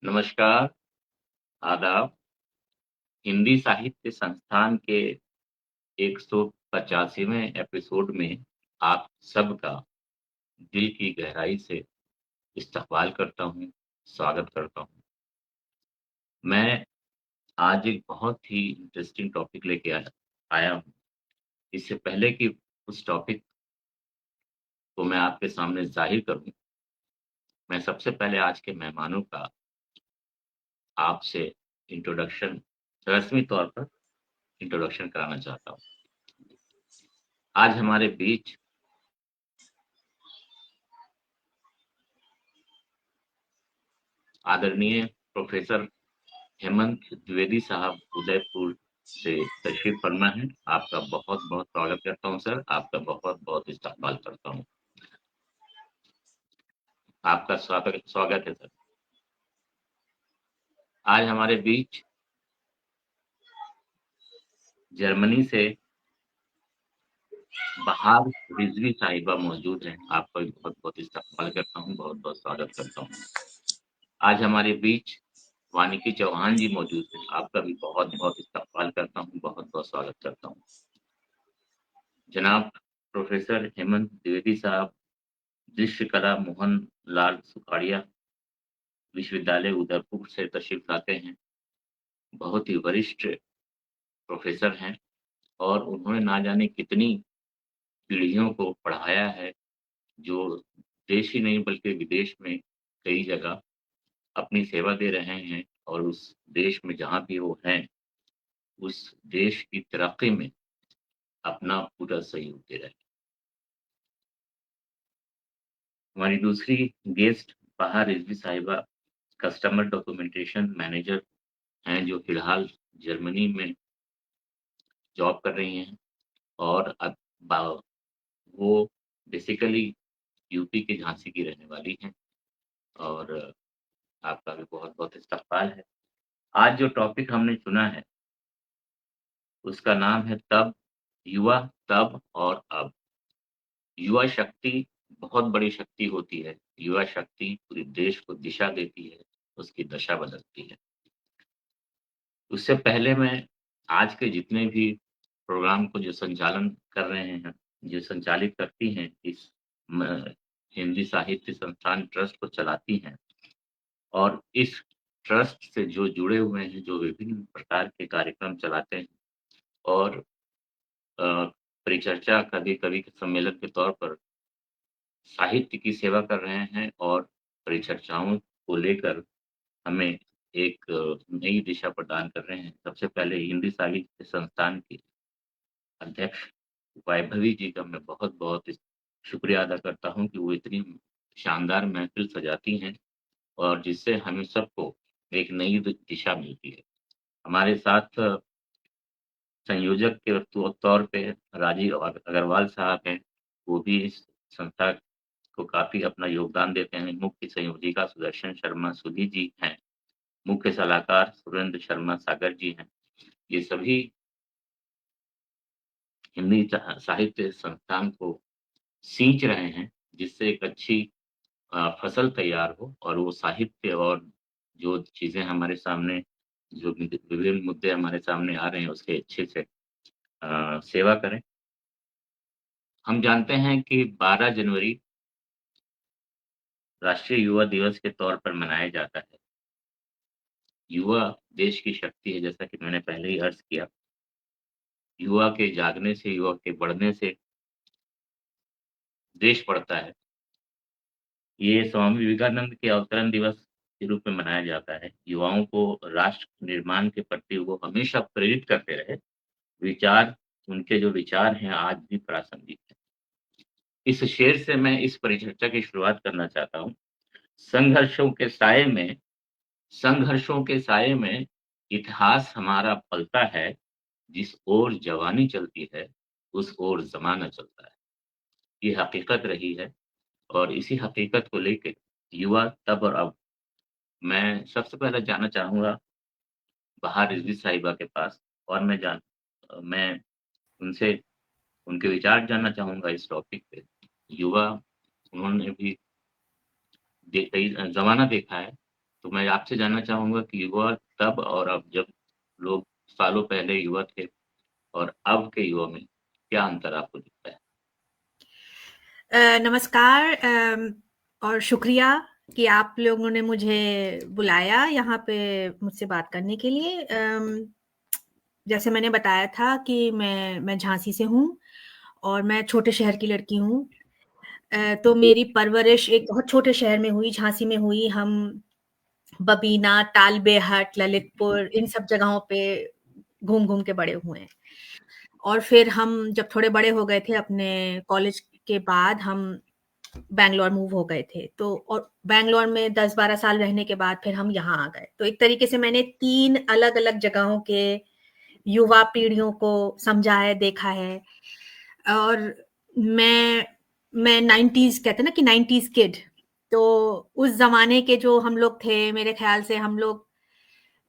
नमस्कार, आदाब। हिंदी साहित्य संस्थान के 185वें एपिसोड में आप सबका दिल की गहराई से इस्तकबाल करता हूँ, स्वागत करता हूँ। मैं आज एक बहुत ही इंटरेस्टिंग टॉपिक लेके आया हूँ। इससे पहले कि उस टॉपिक को मैं आपके सामने ज़ाहिर करूँ, मैं सबसे पहले आज के मेहमानों का आपसे इंट्रोडक्शन रस्मी तौर पर इंट्रोडक्शन कराना चाहता हूँ। आज हमारे बीच आदरणीय प्रोफेसर हेमंत द्विवेदी साहब उदयपुर से तशरीफ फरमा है। आपका बहुत-बहुत स्वागत करता हूँ सर, आपका बहुत-बहुत इस्तकबाल करता हूँ। आपका स्वागत स्वागत है सर। आज हमारे बीच जर्मनी से बहार रिजवी साहिबा मौजूद हैं। आपका भी बहुत-बहुत इस्तकबाल करता हूँ, बहुत-बहुत स्वागत करता हूँ। आज हमारे बीच वानिकी चौहान जी मौजूद हैं। आपका भी बहुत-बहुत इस्तकबाल करता हूँ, बहुत-बहुत स्वागत करता हूँ। जनाब प्रोफेसर हेमंत द्विवेदी साहब दृश्य कला मोहन लाल सुखाड़िया विश्वविद्यालय उदयपुर से तशरीफ लाते हैं। बहुत ही वरिष्ठ प्रोफेसर हैं और उन्होंने ना जाने कितनी पीढ़ियों को पढ़ाया है, जो देश ही नहीं बल्कि विदेश में कई जगह अपनी सेवा दे रहे हैं और उस देश में जहाँ भी वो हैं, उस देश की तरक्की में अपना पूरा सहयोग दे रहे हैं। हमारी दूसरी गेस्ट बहार रिजवी साहिबा कस्टमर डॉक्यूमेंटेशन मैनेजर हैं, जो फिलहाल जर्मनी में जॉब कर रही हैं और अब बा वो बेसिकली यूपी के झांसी की रहने वाली हैं और आपका भी बहुत-बहुत इस्तकबाल है। आज जो टॉपिक हमने चुना है, उसका नाम है तब, युवा, तब और अब। युवा शक्ति बहुत बड़ी शक्ति होती है। युवा शक्ति पूरे देश को दिशा देती है, उसकी दशा बदलती है। उससे पहले मैं आज के जितने भी प्रोग्राम को जो संचालन कर रहे हैं, जो संचालित करती हैं इस म हिंदी साहित्य संस्थान ट्रस्ट को चलाती हैं और इस ट्रस्ट से जो जुड़े हुए हैं, जो विभिन्न प्रकार के कार्यक्रम चलाते हैं और परिचर्चा कभी-कभी सम्मेलन के तौर पर साहित्य की सेवा कर रहे हैं और परिचर्चाओं को लेकर हमें एक नई दिशा प्रदान कर रहे हैं। सबसे पहले हिंदी साहित्य संस्थान के अध्यक्ष वैभवी जी का मैं बहुत-बहुत शुक्रिया अदा करता हूँ कि वो इतनी शानदार महफ़िल सजाती हैं और जिससे हमें सबको एक नई दिशा मिलती है। हमारे साथ संयोजक के तौर पे राजीव अग्रवाल साहब हैं, वो भी इस संस्था को काफ़ी अपना योगदान देते हैं। मुख्य संयोजिका सुदर्शन शर्मा सुधी जी हैं, मुख्य सलाहकार सुरेंद्र शर्मा सागर जी हैं। ये सभी हिंदी साहित्य संस्थान को सींच रहे हैं, जिससे एक अच्छी फसल तैयार हो और वो साहित्य और जो चीज़ें हमारे सामने जो विभिन्न मुद्दे हमारे सामने आ रहे हैं, उसके अच्छे से सेवा करें। हम जानते हैं कि 12 जनवरी राष्ट्रीय युवा दिवस के तौर पर मनाया जाता है। युवा देश की शक्ति है, जैसा कि मैंने पहले ही अर्ज़ किया। युवा के जागने से, युवा के बढ़ने से देश बढ़ता है। ये स्वामी विवेकानंद के अवतरण दिवस के रूप में मनाया जाता है। युवाओं को राष्ट्र निर्माण के प्रति वो हमेशा प्रेरित करते रहे। विचार उनके जो विचार हैं आज भी प्रासंगिक हैं। इस शेर से मैं इस परिचर्चा की शुरुआत करना चाहता हूँ। संघर्षों के साये में संघर्षों के साये में इतिहास हमारा पलता है, जिस ओर जवानी चलती है, उस ओर ज़माना चलता है। ये हकीकत रही है और इसी हकीकत को लेके युवा तब और अब मैं सबसे पहले जाना चाहूँगा बहार रिज़वी साहिबा के पास और मैं उनसे उनके विचार जानना चाहूँगा इस टॉपिक पे। युवा उन्होंने भी कई ज़माना देखा है, तो मैं आपसे जानना चाहूँगा कि युवा तब और अब, जब लोग सालों पहले युवा थे और अब के युवा में क्या अंतर आपको दिखता है? नमस्कार और शुक्रिया कि आप लोगों ने मुझे बुलाया यहाँ पे मुझसे बात करने के लिए। जैसे मैंने बताया था कि मैं झांसी से हूँ और मैं छोटे शहर की लड़की हूँ। तो मेरी परवरिश एक बहुत छोटे शहर में हुई, झांसी में हुई। हम बबीना, तालबेहट, ललितपुर इन सब जगहों पे घूम-घूम के बड़े हुए हैं। और फिर हम जब थोड़े बड़े हो गए थे अपने कॉलेज के बाद हम बैंगलोर मूव हो गए थे। तो और बैंगलोर में 10-12 साल रहने के बाद फिर हम यहाँ आ गए। तो एक तरीके से मैंने 3 अलग-अलग जगहों के युवा पीढ़ियों को समझा है, देखा है। और मैं मैं 90s कहते हैं ना कि 90s किड, तो उस ज़माने के जो हम लोग थे, मेरे ख़्याल से हम लोग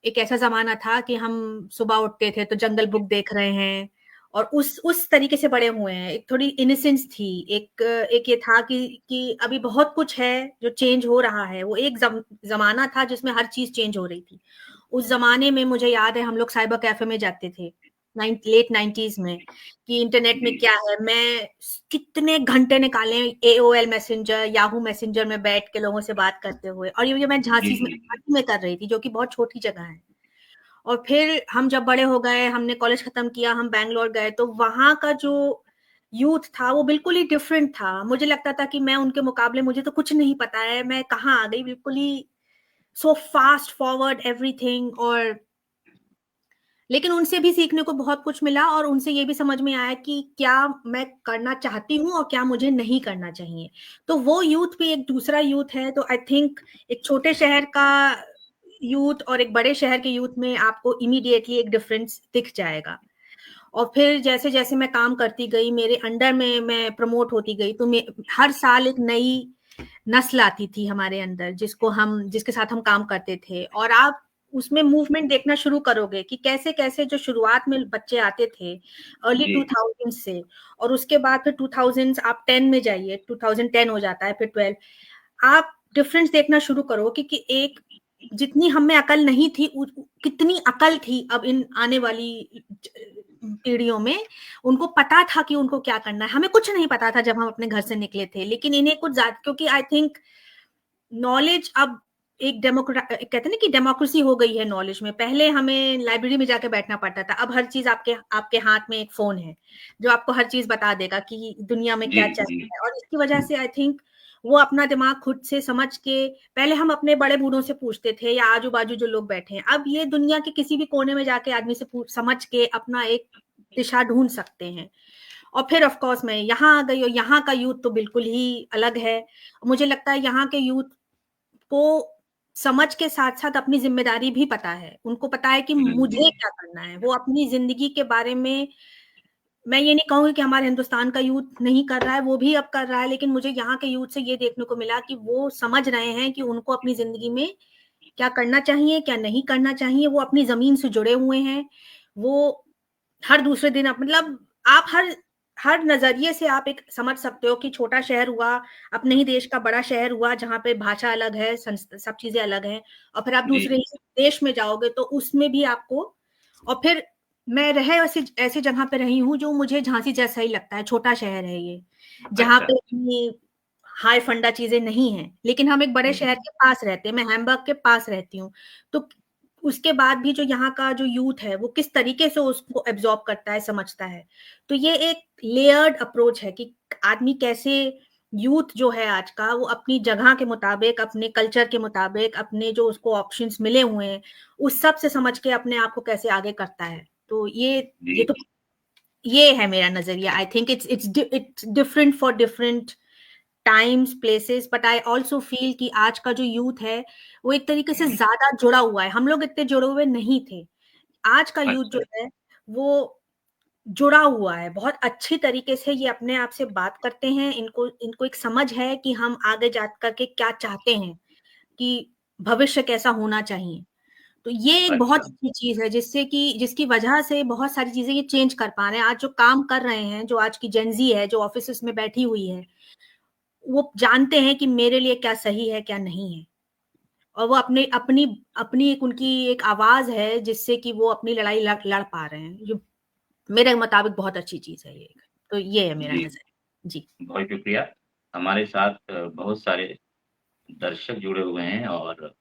एक ऐसा ज़माना था कि हम सुबह उठते थे तो जंगल बुक देख रहे हैं और उस तरीके से बड़े हुए हैं। एक थोड़ी इनोसेंस थी, एक ये था कि अभी बहुत कुछ है जो चेंज हो रहा है। वो एक ज़माना था जिसमें हर चीज़ चेंज हो रही थी। उस ज़माने में मुझे याद है हम लोग साइबर कैफ़े में जाते थे, लेट 90s में, कि इंटरनेट में जी, क्या है। मैं कितने घंटे निकाले एओएल मैसेंजर, याहू मैसेंजर में बैठ के लोगों से बात करते हुए, और ये मैं जी, झांसी जी, जी। में कर रही थी, जो कि बहुत छोटी जगह है। और फिर हम जब बड़े हो गए, हमने कॉलेज खत्म किया, हम बैंगलोर गए, तो वहाँ का जो यूथ था वो बिल्कुल ही डिफरेंट था। मुझे लगता था कि मैं उनके मुकाबले, मुझे तो कुछ नहीं पता है, मैं कहाँ आ गई, बिल्कुल ही सो फास्ट फॉरवर्ड एवरीथिंग। और लेकिन उनसे भी सीखने को बहुत कुछ मिला और उनसे ये भी समझ में आया कि क्या मैं करना चाहती हूँ और क्या मुझे नहीं करना चाहिए। तो वो यूथ भी एक दूसरा यूथ है। तो आई थिंक एक छोटे शहर का यूथ और एक बड़े शहर के यूथ में आपको इमीडिएटली एक डिफरेंस दिख जाएगा। और फिर जैसे-जैसे मैं काम करती गई, मेरे अंडर में मैं प्रमोट होती गई, तो मैं हर साल एक नई नस्ल आती थी हमारे अंदर, जिसके साथ हम काम करते थे। और आप उसमें मूवमेंट देखना शुरू करोगे कि कैसे-कैसे जो शुरुआत में बच्चे आते थे, अर्ली जी, 2000 से, और उसके बाद फिर 2000 आप 10 में जाइए, 2010 हो जाता है, फिर 12, आप डिफरेंस देखना शुरू करो कि एक जितनी हम में अकल नहीं थी, कितनी अकल थी अब इन आने वाली पीढ़ियों में। उनको पता था कि उनको क्या करना है। हमें कुछ नहीं पता था जब हम अपने घर से निकले थे, लेकिन इन्हें कुछ ज्यादा, क्योंकि आई थिंक नॉलेज अब एक कहते हैं ना कि डेमोक्रेसी हो गई है नॉलेज में। पहले हमें लाइब्रेरी में जाके बैठना पड़ता था, अब हर चीज आपके आपके हाथ में एक फोन है जो आपको हर चीज बता देगा कि दुनिया में जी, क्या चल जी, रहा है। और इसकी वजह से आई थिंक वो अपना दिमाग खुद से समझ के, पहले हम अपने बड़े बूढ़ों से पूछते थे या आजू बाजू जो लोग बैठे हैं, अब ये दुनिया के किसी भी कोने में जाके आदमी से समझ के अपना एक दिशा ढूंढ सकते हैं। और फिर ऑफ कोर्स मैं यहाँ आ गई और यहाँ का यूथ तो बिल्कुल ही अलग है। मुझे लगता है यहाँ के यूथ को समझ के साथ-साथ अपनी ज़िम्मेदारी भी पता है। उनको पता है कि हुँ, मुझे हुँ। क्या करना है। वो अपनी ज़िंदगी के बारे में, मैं ये नहीं कहूँगी कि हमारे हिंदुस्तान का यूथ नहीं कर रहा है, वो भी अब कर रहा है, लेकिन मुझे यहाँ के यूथ से ये देखने को मिला कि वो समझ रहे हैं कि उनको अपनी ज़िंदगी में क्या करना चाहिए, क्या नहीं करना चाहिए। वो अपनी ज़मीन से जुड़े हुए हैं। वो हर दूसरे दिन मतलब आप हर हर नज़रिए से आप एक समझ सकते हो कि छोटा शहर हुआ, अपने ही देश का बड़ा शहर हुआ, जहाँ पे भाषा अलग है, सब चीज़ें अलग हैं। और फिर आप जी, दूसरे ही देश में जाओगे तो उसमें भी आपको, और फिर मैं ऐसी ऐसी जगह पे रही हूँ जो मुझे झांसी जैसा ही लगता है, छोटा शहर है ये, जहाँ अच्छा। पे इतनी हाय फंडा चीज़ें नहीं हैं, लेकिन हम एक बड़े हुँ, शहर हुँ। के पास रहते हैं। मैं हैम्बर्ग के पास रहती हूँ। तो उसके बाद भी जो यहाँ का जो यूथ है, वो किस तरीके से उसको एब्ज़ॉर्ब करता है, समझता है। तो ये एक लेयर्ड अप्रोच है कि आदमी कैसे, यूथ जो है आज का, वो अपनी जगह के मुताबिक, अपने कल्चर के मुताबिक, अपने जो उसको ऑप्शंस मिले हुए हैं, उस सब से समझ के अपने आप को कैसे आगे करता है। तो ये जी, तो ये है मेरा नज़रिया। I think it's different for different times, places, but I also feel कि आज का जो यूथ है, वो एक तरीके से हुँ, ज़्यादा जुड़ा हुआ है। हम लोग इतने जुड़े हुए नहीं थे। आज का यूथ जो अच्छा। है, वो जुड़ा हुआ है। बहुत अच्छी तरीके से ये अपने आप से बात करते हैं। इनको इनको एक समझ है कि हम आगे जा कर के क्या चाहते हैं, कि भविष्य कैसा होना चाहिए। तो ये एक बहुत अच्छा। अच्छी चीज़ है जिसकी वजह से बहुत सारी चीज़ें ये चेंज कर पा रहे हैं। आज जो काम कर रहे हैं, जो आज की जेन ज़ी है, जो ऑफ़िसेज़ में बैठी हुई है, वो जानते हैं कि मेरे लिए क्या सही है, क्या नहीं है। और वो अपनी एक उनकी एक आवाज़ है जिससे कि वो अपनी लड़ाई लड़ पा रहे हैं, जो मेरे मुताबिक बहुत अच्छी चीज़ है ये। तो ये है मेरा जी, नज़रिया। जी। बहुत शुक्रिया। हमारे साथ बहुत सारे दर्शक जुड़े हुए हैं और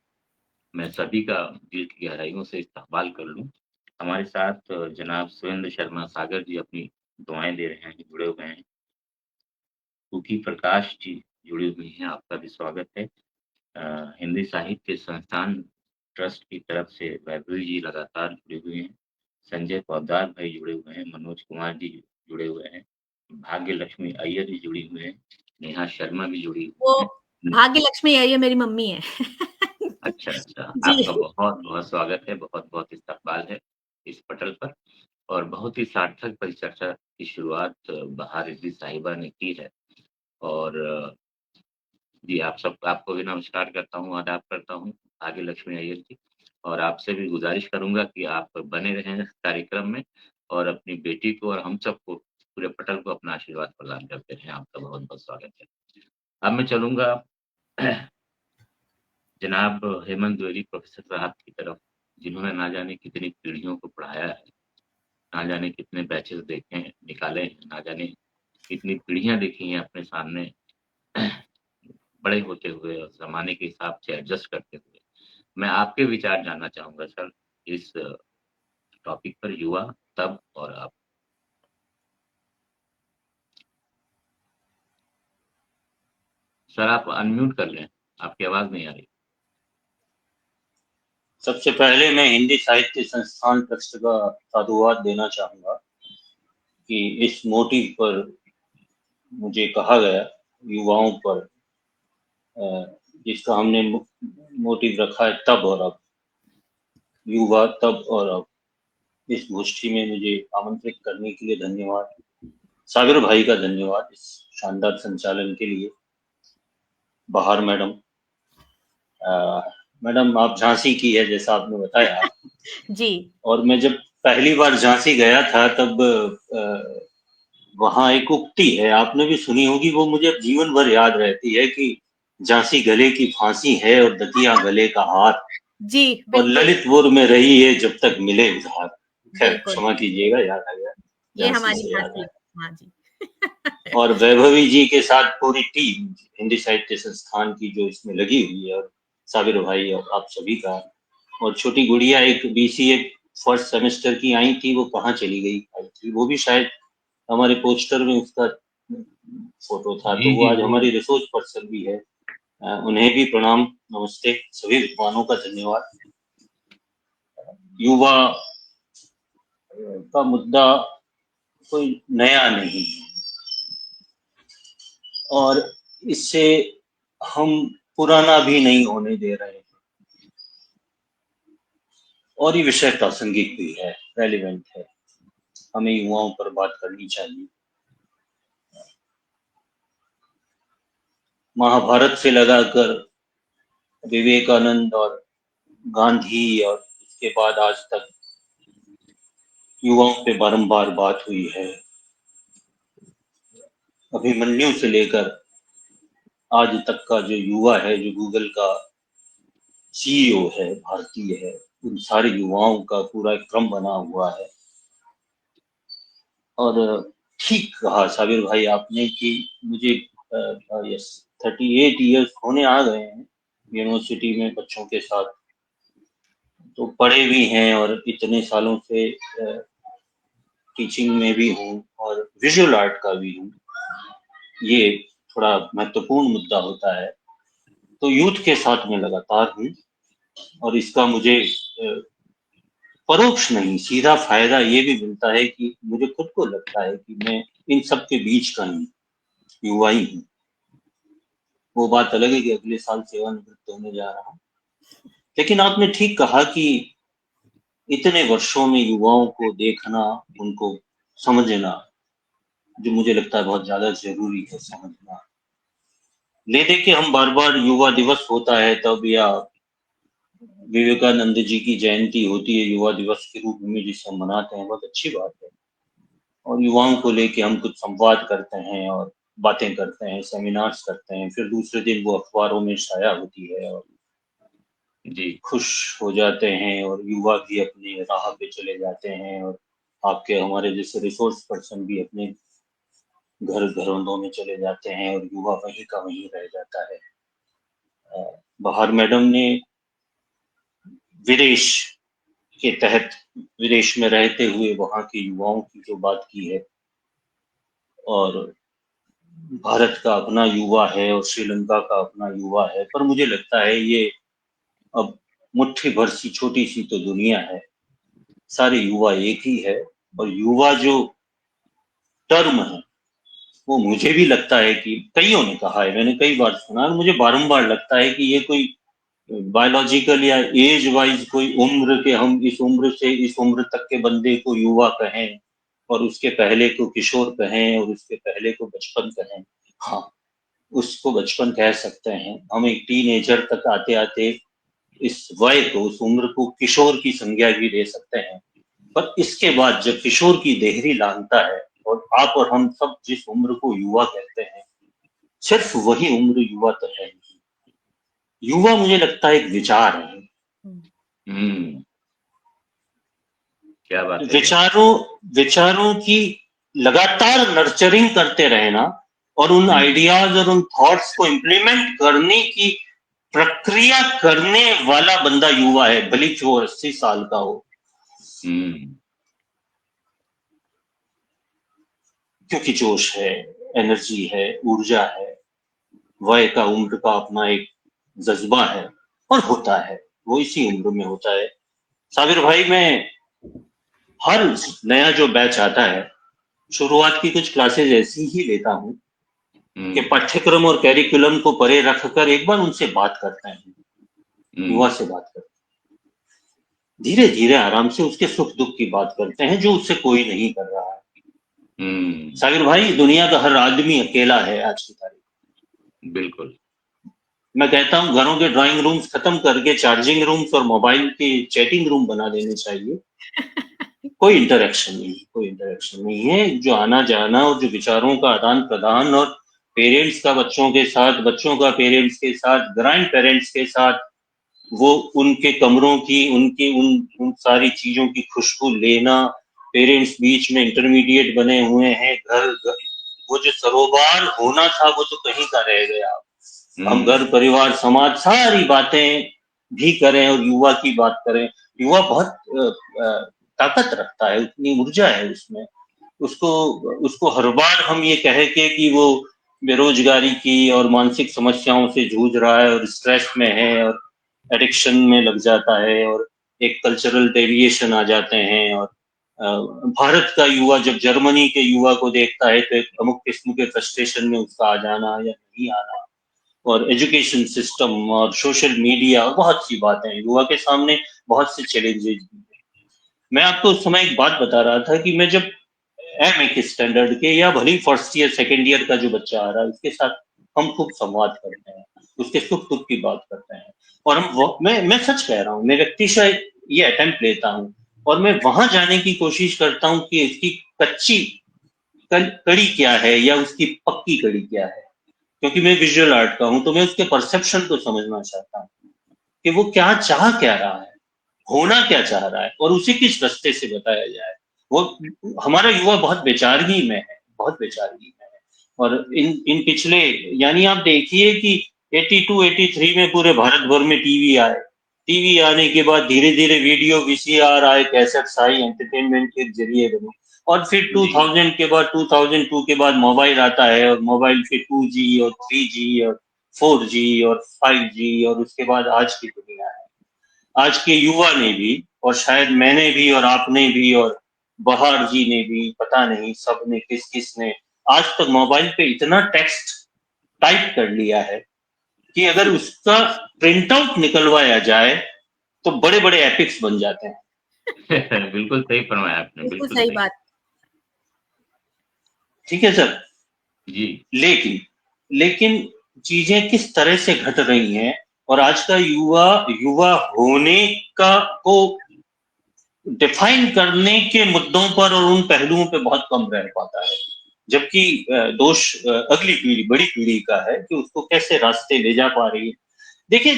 मैं सभी का दिल की गहराइयों से इस्तकबाल कर लूँ। हमारे साथ जनाब सुरेंद्र शर्मा सागर जी अपनी दुआएँ दे रहे हैं, जुड़े हुए हैं। कुकी प्रकाश जी जुड़ी हुई हैं, आपका भी स्वागत है। हिंदी साहित्य संस्थान ट्रस्ट की तरफ से वैभवी जी लगातार जुड़े हुए हैं। संजय पोद्दार भाई जुड़े हुए हैं, मनोज कुमार जी जुड़े हुए हैं, भाग्य लक्ष्मी अय्यर जी जुड़ी हुई हैं, नेहा शर्मा भी जुड़ी वो हुई हैं। भाग्य लक्ष्मी है, ये मेरी मम्मी है। अच्छा, अच्छा। आपका जी। बहुत-बहुत स्वागत है, बहुत-बहुत इस्तकबाल है इस पटल पर और बहुत ही सार्थक परिचर्चा की शुरुआत बहार रिज़वी साहिबा ने की है और जी, आपको भी नमस्कार करता हूँ, आदाब करता हूँ, भाग्य लक्ष्मी अय्यर जी और आपसे भी गुज़ारिश करूँगा कि आप बने रहें इस कार्यक्रम में और अपनी बेटी को और हम सबको, पूरे पटल को अपना आशीर्वाद प्रदान करते रहें। आपका बहुत-बहुत स्वागत है। अब मैं चलूँगा जनाब हेमंत द्विवेदी प्रोफ़ेसर साहब की तरफ, जिन्होंने ना जाने कितनी पीढ़ियों को पढ़ाया है, ना जाने कितने बैचेज़ देखे हैं, निकाले हैं, ना जाने कितनी पीढ़ियाँ देखी हैं अपने सामने बड़े होते हुए और ज़माने के हिसाब से एडजस्ट करते हुए। मैं आपके विचार जानना चाहूँगा सर, इस टॉपिक पर युवा तब और अब। सर आप अनम्यूट कर लें, आपकी आवाज़ नहीं आ रही। सबसे पहले मैं हिंदी साहित्य संस्थान ट्रस्ट का साधुवाद देना चाहूँगा कि इस मोटिव पर मुझे कहा गया युवाओं पर जिसका हमने मोटिव रखा है तब और अब, युवा तब और अब। इस गोष्ठी में मुझे आमंत्रित करने के लिए धन्यवाद। सागर भाई का धन्यवाद इस शानदार संचालन के लिए। बहार मैडम, मैडम आप झांसी की है जैसा आपने बताया। जी। और मैं जब पहली बार झांसी गया था तब वहाँ एक उक्ति है, आपने भी सुनी होगी, वो मुझे जीवन भर याद रहती है कि झांसी गले की फांसी है और दतिया गले का हार, जी, और बिल्कुल, ललितपुर में रही है जब तक मिले उधार। खैर बिल्कुल। क्षमा कीजिएगा, याद आ गया, ये झांसी हमारी से याद झांसी है। आया। हाँ जी। और वैभवी जी के साथ पूरी टीम हिंदी साहित्य संस्थान की जो इसमें लगी हुई है, और साबिर भाई और आप सभी का, और छोटी गुड़िया एक बीसीए फर्स्ट सेमेस्टर की आई थी, वो कहाँ चली गई आई थी, वो भी शायद हमारे पोस्टर में उसका फोटो था, तो जी, वो जी, आज जी। हमारी रिसोर्स पर्सन भी है। उन्हें भी प्रणाम, नमस्ते, सभी विद्वानों का धन्यवाद। युवा का मुद्दा कोई नया नहीं है और इससे हम पुराना भी नहीं होने दे रहे हैं, और ये विषय प्रासंगिक भी है, रेलिवेंट है, हमें युवाओं पर बात करनी चाहिए। महाभारत से लगाकर विवेकानंद और गांधी और इसके बाद आज तक युवाओं पे बारंबार बात हुई है। अभिमन्यु से लेकर आज तक का जो युवा है, जो गूगल का सीईओ है, भारतीय है, उन सारे युवाओं का पूरा एक क्रम बना हुआ है। और ठीक कहा साबिर भाई आपने कि मुझे यस 38 इयर्स होने आ गए हैं यूनिवर्सिटी में बच्चों के साथ, तो पढ़े भी हैं और इतने सालों से टीचिंग में भी हूँ और विजुअल आर्ट का भी हूँ। ये थोड़ा महत्वपूर्ण मुद्दा होता है, तो यूथ के साथ में लगातार हूँ और इसका मुझे परोक्ष नहीं सीधा फायदा ये भी मिलता है कि मुझे खुद को लगता है कि मैं इन सब के बीच का ही युवा ही हूँ। वो बात अलग है कि अगले साल सेवानिवृत्त होने जा रहा हूँ, लेकिन आपने ठीक कहा कि इतने वर्षों में युवाओं को देखना, उनको समझना, जो मुझे लगता है बहुत ज्यादा जरूरी है समझना। ले दे के हम बार बार युवा दिवस होता है तब, या विवेकानंद जी की जयंती होती है युवा दिवस के रूप में जिसे हम मनाते हैं, बहुत अच्छी बात है, और युवाओं को लेके हम कुछ संवाद करते हैं और बातें करते हैं, सेमिनार्स करते हैं, फिर दूसरे दिन वो अखबारों में शाया होती है और जी, खुश हो जाते हैं और युवा भी अपने राह पे चले जाते हैं, और आपके हमारे जैसे रिसोर्स पर्सन भी अपने घरों में चले जाते हैं, और युवा वहीं का वहीं रह जाता है। बहार मैडम ने विदेश के तहत, विदेश में रहते हुए वहाँ के युवाओं की जो बात की है, और भारत का अपना युवा है और श्रीलंका का अपना युवा है, पर मुझे लगता है ये अब मुट्ठी भर सी छोटी सी तो दुनिया है, सारे युवा एक ही है। और युवा जो टर्म है वो मुझे भी लगता है कि कईयों ने कहा है, मैंने कई बार सुना, और मुझे बारंबार लगता है कि ये कोई बायोलॉजिकल या एज वाइज कोई उम्र के, हम इस उम्र से इस उम्र तक के बंदे को युवा कहें और उसके पहले को किशोर कहें और उसके पहले को बचपन कहें। हाँ, उसको बचपन कह सकते हैं। हम एक टीनेजर तक आते आते इस वय को, उस उम्र को किशोर की संज्ञा भी दे सकते हैं, पर इसके बाद जब किशोर की देहरी लांघता है और आप और हम सब जिस उम्र को युवा कहते हैं, सिर्फ वही उम्र युवा तो है नहीं। युवा मुझे लगता है एक विचार है। हम्म, क्या बात है। विचारों की लगातार नर्चरिंग करते रहना और उन आइडियाज और उन थॉट्स को इम्प्लीमेंट करने की प्रक्रिया करने वाला बंदा युवा है, भले वो 80 साल का हो। क्योंकि जोश है, एनर्जी है, ऊर्जा है, वय का, उम्र का अपना एक जज्बा है, और होता है वो इसी उम्र में होता है। साबिर भाई, मैं हर नया जो बैच आता है, शुरुआत की कुछ क्लासेस ऐसी ही लेता हूँ कि पाठ्यक्रम और कैरिकुलम को परे रखकर एक बार उनसे बात करते हैं, युवा से बात करते हैं, धीरे धीरे आराम से उसके सुख दुख की बात करते हैं जो उससे कोई नहीं कर रहा है। साबिर भाई, दुनिया का हर आदमी अकेला है आज की तारीख। बिल्कुल। मैं कहता हूँ घरों के ड्राइंग रूम्स खत्म करके चार्जिंग रूम्स और मोबाइल के चैटिंग रूम बना देने चाहिए। कोई इंटरेक्शन नहीं है। जो आना जाना और जो विचारों का आदान प्रदान, और पेरेंट्स का बच्चों के साथ, बच्चों का पेरेंट्स के साथ, ग्रैंड पेरेंट्स के साथ, वो उनके कमरों की, उनकी उन सारी चीजों की खुशबू लेना, पेरेंट्स बीच में इंटरमीडिएट बने हुए हैं, घर वो जो सरोवर होना था वो तो कहीं का रह गया। हम घर परिवार समाज सारी बातें भी करें और युवा की बात करें। युवा बहुत ताकत रखता है, उतनी ऊर्जा है उसमें। उसको हर बार हम ये कहे के कि वो बेरोजगारी की और मानसिक समस्याओं से जूझ रहा है और स्ट्रेस में है और एडिक्शन में लग जाता है और एक कल्चरल डेविएशन आ जाते हैं। और भारत का युवा जब जर्मनी के युवा को देखता है तो एक अमुक किस्म के फ्रस्ट्रेशन में उसका आ जाना या नहीं आना, और एजुकेशन सिस्टम और सोशल मीडिया और बहुत सी बातें, युवा के सामने बहुत से चैलेंजेस। मैं आपको उस समय एक बात बता रहा था कि मैं जब एमए के स्टैंडर्ड के या भले फर्स्ट ईयर सेकेंड ईयर का जो बच्चा आ रहा है उसके साथ हम खूब संवाद करते हैं, उसके सुख दुख की बात करते हैं, और मैं सच कह रहा हूँ, मैं व्यक्तिशः ये अटेम्प्ट लेता हूँ और मैं वहां जाने की कोशिश करता हूँ कि इसकी कच्ची कड़ी क्या है या उसकी पक्की कड़ी क्या है, क्योंकि मैं विजुअल आर्ट का हूं तो मैं उसके परसेप्शन को समझना चाहता हूँ कि वो क्या रहा है, होना क्या चाह रहा है, और उसे किस रास्ते से बताया जाए। वो हमारा युवा बहुत बेचारगी में है, बहुत बेचारगी में है। और इन पिछले, यानी आप देखिए कि 82 83 में पूरे भारत भर में टीवी आए, टीवी आने के बाद धीरे धीरे वीडियो वीसीआर आए, कैसेट्स आई, एंटरटेनमेंट के जरिए बने, और फिर 2000 के बाद 2002 के बाद मोबाइल आता है, और मोबाइल फिर 2G और 3G और 4G और 5G, और उसके बाद आज की दुनिया है। आज के युवा ने भी, और शायद मैंने भी और आपने भी और बहार जी ने भी, पता नहीं सब ने किस किस ने आज तक मोबाइल पे इतना टेक्स्ट टाइप कर लिया है कि अगर उसका प्रिंट आउट निकलवाया जाए तो बड़े बड़े एपिक्स बन जाते हैं। बिल्कुल सही फरमाया आपने, बिल्कुल सही बात। ठीक है सर जी। लेकिन चीजें किस तरह से घट रही हैं, और आज का युवा होने का को डिफाइन करने के मुद्दों पर और उन पहलुओं पे बहुत कम रह पाता है, जबकि दोष अगली पीढ़ी, बड़ी पीढ़ी का है कि उसको कैसे रास्ते ले जा पा रही है। देखिए,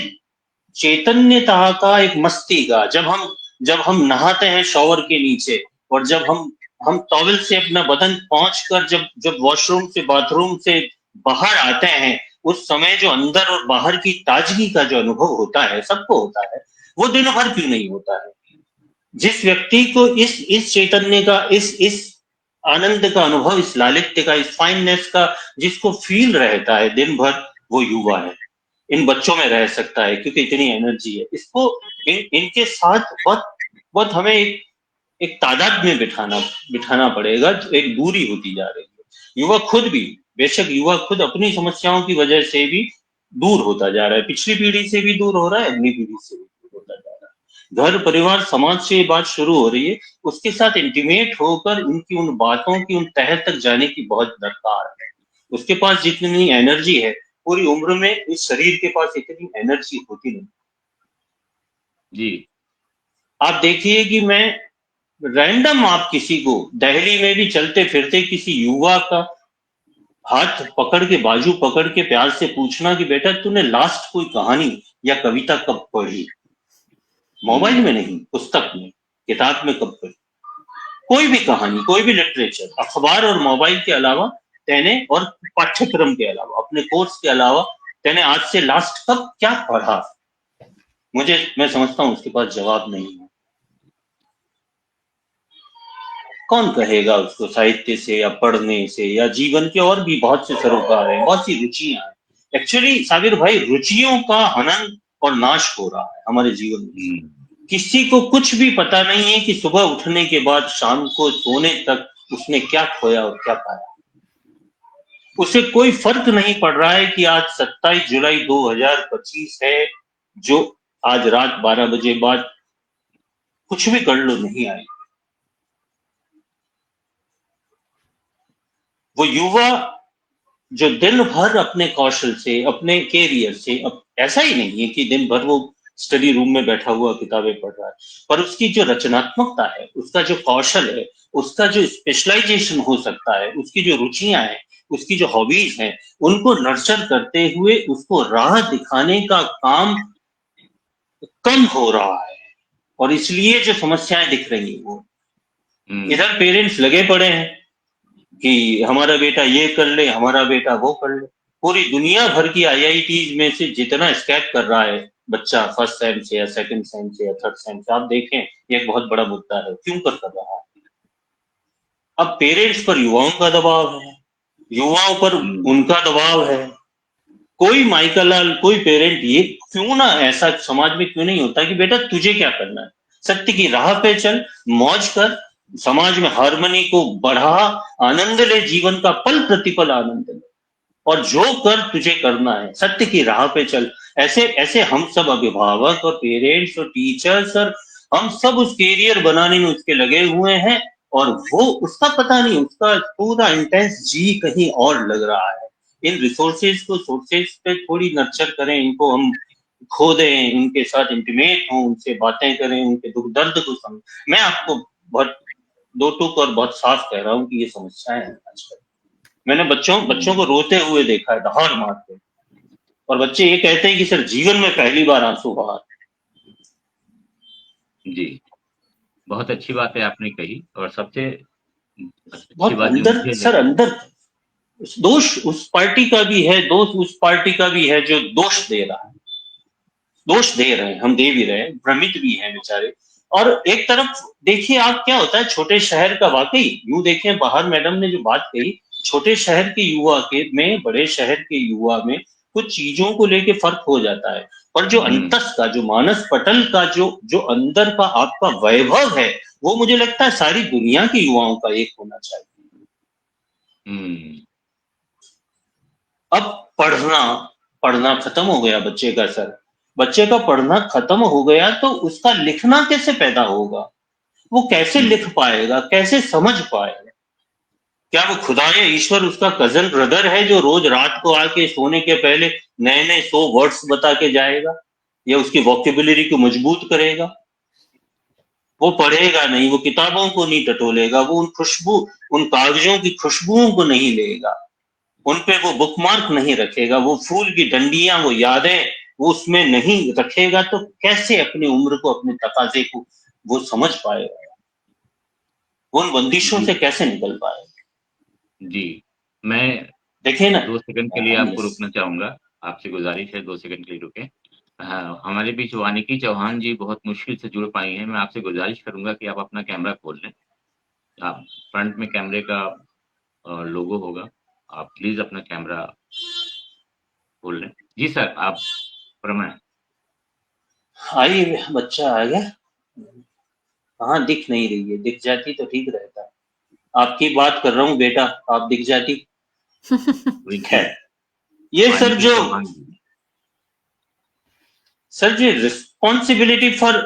चैतन्यता का, एक मस्ती का। जब हम नहाते हैं शॉवर के नीचे, और जब हम टॉवल से अपना बदन पहुंचकर जब वॉशरूम से, बाथरूम से बाहर आते हैं, उस समय जो अंदर और बाहर की ताजगी का जो अनुभव होता है, सबको होता है, वो दिन भर क्यों नहीं होता है? जिस व्यक्ति को इस चैतन्य का, इस आनंद का अनुभव, इस लालित्य का, इस फाइननेस का जिसको फील रहता है दिन भर, वो युवा है। इन बच्चों में रह सकता है क्योंकि इतनी एनर्जी है। इसको इनके साथ बहुत हमें एक तादाद में बिठाना पड़ेगा। एक दूरी होती जा रही है। युवा खुद भी, बेशक युवा खुद अपनी समस्याओं की वजह से भी दूर होता जा रहा है, पिछली पीढ़ी से भी दूर हो रहा है, अगली पीढ़ी से भी दूर होता जा रहा है। घर परिवार समाज से ये बात शुरू हो रही है, उसके साथ इंटीमेट होकर उनकी उन बातों की उन तह तक जाने की बहुत दरकार है। उसके पास जितनी एनर्जी है, पूरी उम्र में इस शरीर के पास इतनी एनर्जी होती नहीं। जी। आप देखिए कि मैं रैंडम, आप किसी को दिल्ली में भी चलते फिरते किसी युवा का हाथ पकड़ के, बाजू पकड़ के प्यार से पूछना कि बेटा तूने लास्ट कोई कहानी या कविता कब पढ़ी? मोबाइल में नहीं, पुस्तक में, किताब में कब पढ़ी? कोई भी कहानी, कोई भी लिटरेचर, अखबार और मोबाइल के अलावा तेने, और पाठ्यक्रम के अलावा, अपने कोर्स के अलावा तेने आज से लास्ट कब क्या पढ़ा? मैं समझता हूं उसके पास जवाब नहीं है। कौन कहेगा उसको साहित्य से या पढ़ने से या जीवन के और भी बहुत से सरोकार हैं, बहुत सी रुचियां हैं। एक्चुअली साबिर भाई, रुचियों का हनन और नाश हो रहा है हमारे जीवन में। किसी को कुछ भी पता नहीं है कि सुबह उठने के बाद शाम को सोने तक उसने क्या खोया और क्या पाया। उसे कोई फर्क नहीं पड़ रहा है कि आज 27 जुलाई 2025 है, जो आज रात 12 बजे बाद कुछ भी कर लो नहीं आएगी। वो युवा जो दिन भर अपने कौशल से, अपने कैरियर से, ऐसा ही नहीं है कि दिन भर वो स्टडी रूम में बैठा हुआ किताबें पढ़ रहा है, पर उसकी जो रचनात्मकता है, उसका जो कौशल है, उसका जो स्पेशलाइजेशन हो सकता है, उसकी जो रुचियां हैं, उसकी जो हॉबीज हैं, उनको नर्चर करते हुए उसको राह दिखाने का काम कम हो रहा है। और इसलिए जो समस्याएं दिख रही है, वो इधर पेरेंट्स लगे पड़े हैं कि हमारा बेटा ये कर ले, हमारा बेटा वो कर ले। पूरी दुनिया भर की IITs में से जितना स्कैप कर रहा है बच्चा, फर्स्ट सेम से या सेकंड सेम से या थर्ड सेम से, आप देखें ये एक बहुत बड़ा मुद्दा है। क्यों कर रहा है? अब पेरेंट्स पर युवाओं का दबाव है, युवाओं पर उनका दबाव है। कोई माइकल लाल, कोई पेरेंट ये क्यों ना, ऐसा समाज में क्यों नहीं होता कि बेटा तुझे क्या करना है, सत्य की राह पे चल, मौज कर, समाज में हार्मनी को बढ़ा, आनंद ले, जीवन का पल प्रतिपल आनंद ले, और जो कर तुझे करना है, सत्य की राह पे चल। ऐसे हम सब अभिभावक और पेरेंट्स और टीचर्स और हम सब उस कैरियर बनाने में उसके लगे हुए हैं, और वो उसका पता नहीं, उसका पूरा इंटेंस जी कहीं और लग रहा है। इन रिसोर्सेज को, सोर्सेज पे थोड़ी नर्चर करें, इनको हम खो दें, उनके साथ इंटीमेट हों, उनसे बातें करें, उनके दुख दर्द को समझ। मैं आपको बहुत दो टूक और बहुत साफ कह रहा हूँ कि ये समस्याएं हैं आजकल। मैंने बच्चों को रोते हुए देखा है, दहाड़ मारते, और बच्चे ये कहते हैं कि सर जीवन में पहली बार आंसू बहा। जी, बहुत अच्छी बात है आपने कही। और सबसे बहुत अंदर, सर अंदर दोष उस पार्टी का भी है, दोष उस पार्टी का भी है जो दोष दे रहा है। दोष दे रहे हैं, हम दे भी रहे हैं, भ्रमित भी हैं बेचारे। और एक तरफ देखिए आप क्या होता है छोटे शहर का, वाकई यूं देखें, बाहर मैडम ने जो बात कही, छोटे शहर के युवा के में, बड़े शहर के युवा में कुछ चीजों को लेके फर्क हो जाता है, पर जो अंतस का, जो मानस पटल का, जो अंदर का आपका वैभव है, वो मुझे लगता है सारी दुनिया के युवाओं का एक होना चाहिए। अब पढ़ना खत्म हो गया बच्चे का, सर बच्चे का पढ़ना खत्म हो गया तो उसका लिखना कैसे पैदा होगा? वो कैसे लिख पाएगा, कैसे समझ पाएगा? क्या वो खुदा या ईश्वर उसका कजन ब्रदर है जो रोज रात को आके सोने के पहले नए नए 100 वर्ड्स बता के जाएगा, या उसकी वोकेबुलरी को मजबूत करेगा? वो पढ़ेगा नहीं, वो किताबों को नहीं टटोलेगा, वो उन कागजों की खुशबुओं को नहीं लेगा, उन पे वो बुकमार्क नहीं रखेगा, वो फूल की डंडियां, वो यादें वो उसमें नहीं रखेगा तो कैसे अपनी उम्र को, अपने तकाजे को वो समझ पाएगा, वो उन बंदिशों से कैसे निकल पाएगा। जी, मैं देखिए ना। 2 सेकंड के लिए आपको यस। रुकना चाहूँगा, आपसे गुज़ारिश है 2 सेकंड के लिए रुकें। हमारे बीच वानिकी चौहान जी बहुत मुश्किल से जुड़ पाई हैं, मैं आपसे गुज़ारिश करूँगा कि आप अपना कैमरा खोल लें। आप फ्रंट में कैमरे का लोगो होगा, आप प्लीज़ अपना कैमरा खोल लें। जी सर, आप फरमाएँ। आइए, बच्चा आ गया। कहाँ दिख नहीं रही है, दिख जाती तो ठीक रहता। आपकी बात कर रहा हूँ बेटा, आप दिख जाती। विकी खैर, ये वानिकी चौहान जी। सर जो रिस्पॉन्सिबिलिटी फॉर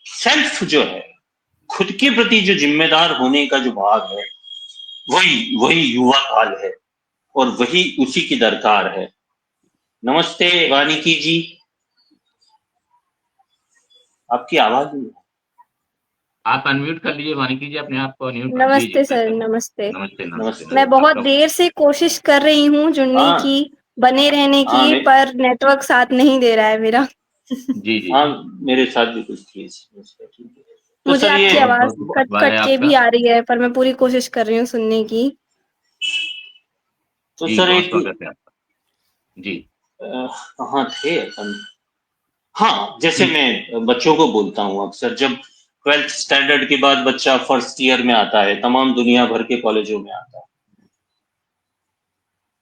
सेल्फ जो है, खुद के प्रति जो जिम्मेदार होने का जो भाग है, वही वही युवा काल है और वही उसी की दरकार है। नमस्ते वानिकी जी, आपकी आवाज नहीं है। आप अनम्यूट कर लीजिए वानिकी जी, अपने आप को अनम्यूट। जी, नमस्ते जी, सर, बिल्कुल। नमस्ते। नमस्ते, नमस्ते, नमस्ते। मैं नमस्ते। बहुत आपका देर से कोशिश कर रही हूँ जुड़ने हाँ। की, बने रहने हाँ, की, पर नेटवर्क साथ नहीं दे रहा है मेरा। जी, जी। हाँ, मेरे साथ भी कुछ थी समस्या, ठीक है। तो मुझे सर ये आपकी आवाज बहुत-बहुत कट धन्यवाद है कट के भी आपका। आ रही है, पर मैं पूरी कोशिश कर रही हूँ सुनने की। तो जी, सर बहुत एक स्वागत है आपका। जी, कहाँ थे अपन? हाँ, जैसे जी, मैं बच्चों को बोलता हूँ अक्सर, जब 12th स्टैंडर्ड के बाद बच्चा फर्स्ट ईयर में आता है, तमाम दुनिया भर के कॉलेजों में आता है,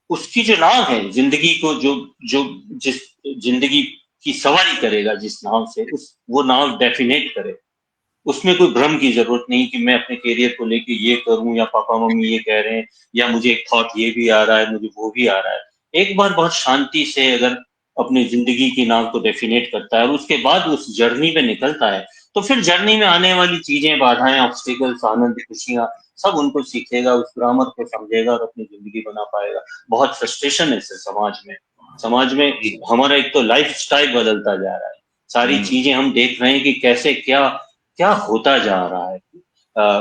उसकी जो नाव है जिंदगी को, जो जो जिस जिंदगी की सवारी करेगा जिस नाव से, उस वो नाव डेफिनेट करे। उसमें कोई भ्रम की जरूरत नहीं कि मैं अपने करियर को लेके ये करूं, या पापा मम्मी ये कह रहे हैं, या मुझे एक थॉट ये भी आ रहा है, मुझे वो भी आ रहा है। एक बार बहुत शांति से अगर अपनी जिंदगी की नाव को डेफिनेट करता है और उसके बाद उस जर्नी में निकलता है, तो फिर जर्नी में आने वाली चीजें, बाधाएं, ऑब्स्टिकल्स, आनंद, खुशियां, सब उनको सीखेगा, उस ग्रामर को समझेगा और अपनी जिंदगी बना पाएगा। बहुत फ्रस्ट्रेशन है सर समाज में जी। हमारा एक तो लाइफ स्टाइल बदलता जा रहा है, सारी चीजें हम देख रहे हैं कि कैसे क्या क्या होता जा रहा है,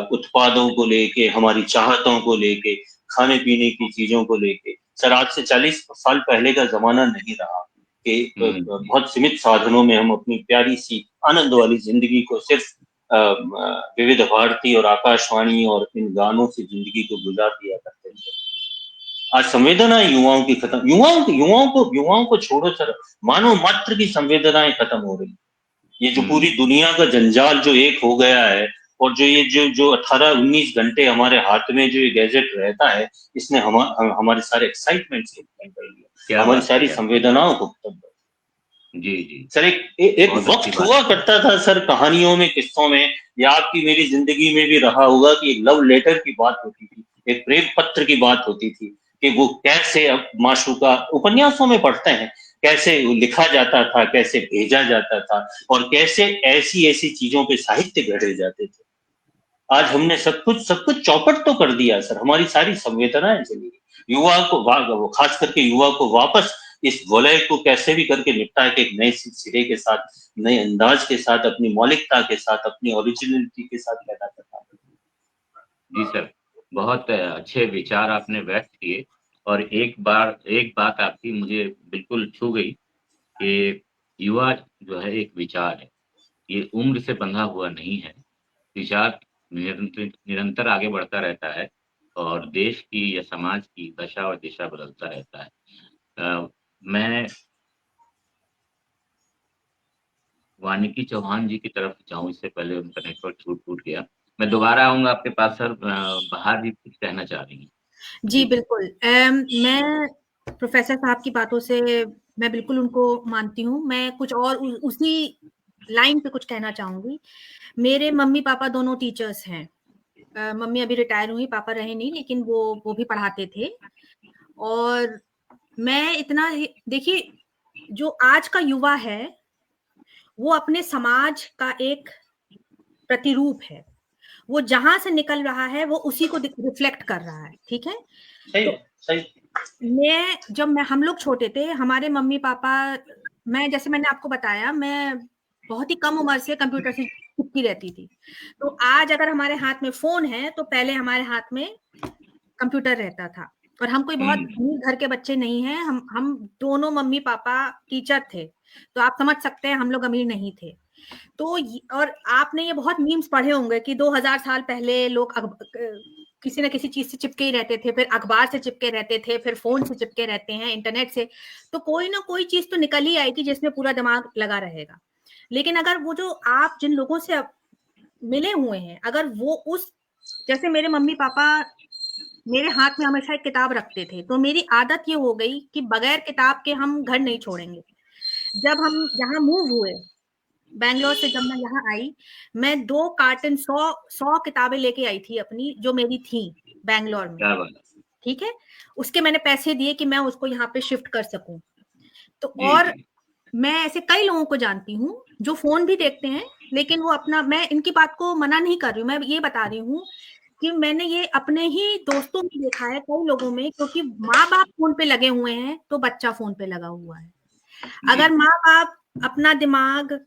उत्पादों को लेके, हमारी चाहतों को लेके, खाने पीने की चीजों को लेके। सर आज से 40 साल पहले का जमाना नहीं रहा कि बहुत सीमित साधनों में हम अपनी प्यारी सी आनंद वाली जिंदगी को सिर्फ विविध भारती और आकाशवाणी और इन गानों से जिंदगी को गुजार दिया करते थे। आज संवेदनाएं युवाओं की खत्म, युवाओं को छोड़ो सर, मानव मात्र की संवेदनाएं खत्म हो रही। ये जो पूरी दुनिया का जंजाल जो एक हो गया है, और जो ये जो 18-19 घंटे हमारे हाथ में जो ये गैजेट रहता है, इसने हमारे सारे एक्साइटमेंट्स को खत्म कर दिया, क्या हमारी बात सारी है। संवेदनाओं को खत्म कर दिया। जी, जी। सर एक बहुत अच्छी वक्त बात हुआ है। करता था सर, कहानियों में, किस्सों में, या आपकी मेरी जिंदगी में भी रहा होगा कि एक लव लेटर की बात होती थी, एक प्रेम पत्र की बात होती थी, कि वो कैसे अब माशूका उपन्यासों में पढ़ते हैं, कैसे वो लिखा जाता था, कैसे भेजा जाता था, और कैसे ऐसी ऐसी चीजों पे साहित्य गढ़े जाते थे। आज हमने सब कुछ चौपट तो कर दिया सर, हमारी सारी संवेदनाएं चली गई। खास करके युवा को वापस इस वलय को कैसे भी करके निपटा के एक नए सिरे के साथ, नए अंदाज के साथ, अपनी मौलिकता के साथ, अपनी ओरिजिनलिटी के साथ पैदा करना। जी सर, बहुत अच्छे विचार आपने व्यक्त किए, और एक बात आपकी मुझे बिल्कुल छू गई कि युवा जो है एक विचार है, ये उम्र से बंधा हुआ नहीं है। विचार निरंतर आगे बढ़ता रहता है और देश की या समाज की दशा और दिशा बदलता रहता है। मैं वानिकी चौहान जी की तरफ जाऊँ इससे पहले उनका नेटवर्क टूट गया। मैं दोबारा आऊँगा आपके पास सर, बाहर भी कुछ कहना चाह रही हैं। जी, बिल्कुल। मैं प्रोफ़ेसर साहब की बातों से मैं बिल्कुल उनको मानती हूँ। मैं कुछ और उसी लाइन पे कुछ कहना चाहूँगी। मेरे मम्मी-पापा दोनों टीचर्स हैं। मम्मी अभी रिटायर हुई, पापा रहे नहीं, लेकिन वो भी पढ़ाते थे। और मैं इतना ये देखिए, जो आज का युवा है, वो अपने समाज का एक प्रतिरूप है। वो जहाँ से निकल रहा है, वो उसी को रिफ्लेक्ट कर रहा है, ठीक है? सही तो सही। जब हम लोग छोटे थे, हमारे मम्मी-पापा, मैं जैसे मैंने आपको बताया, मैं बहुत ही कम उम्र से कंप्यूटर से चिपकी रहती थी। तो आज अगर हमारे हाथ में फ़ोन है, तो पहले हमारे हाथ में कंप्यूटर रहता था। और हम कोई बहुत अमीर घर के बच्चे नहीं हैं, हम दोनों मम्मी पापा टीचर थे, तो आप समझ सकते हैं हम लोग अमीर नहीं थे। तो और आपने ये बहुत मीम्स पढ़े होंगे कि 2000 साल पहले लोग किसी न किसी चीज से चिपके ही रहते थे, फिर अखबार से चिपके रहते थे, फिर फोन से चिपके रहते हैं, इंटरनेट से, तो कोई ना कोई चीज तो निकल ही आएगी जिसमें पूरा दिमाग लगा रहेगा। लेकिन अगर वो जो आप जिन लोगों से मिले हुए हैं, अगर वो उस, जैसे मेरे मम्मी पापा मेरे हाथ में हमेशा एक किताब रखते थे, तो मेरी आदत ये हो गई कि बगैर किताब के हम घर नहीं छोड़ेंगे। जब हम यहाँ मूव हुए बैंगलोर से, जब मैं यहाँ आई, मैं 2 कार्टन 100 किताबें लेके आई थी अपनी, जो मेरी थी बैंगलोर में, ठीक है, उसके मैंने पैसे दिए कि मैं उसको यहाँ पे शिफ्ट कर सकूं। तो और मैं ऐसे कई लोगों को जानती हूँ जो फोन भी देखते हैं, लेकिन वो अपना, मैं इनकी बात को मना नहीं कर रही हूँ, मैं ये बता रही हूँ कि मैंने ये अपने ही दोस्तों में देखा है, कई लोगों में, क्योंकि माँ बाप फोन पे लगे हुए हैं तो बच्चा फोन पे लगा हुआ है। अगर माँ बाप अपना दिमाग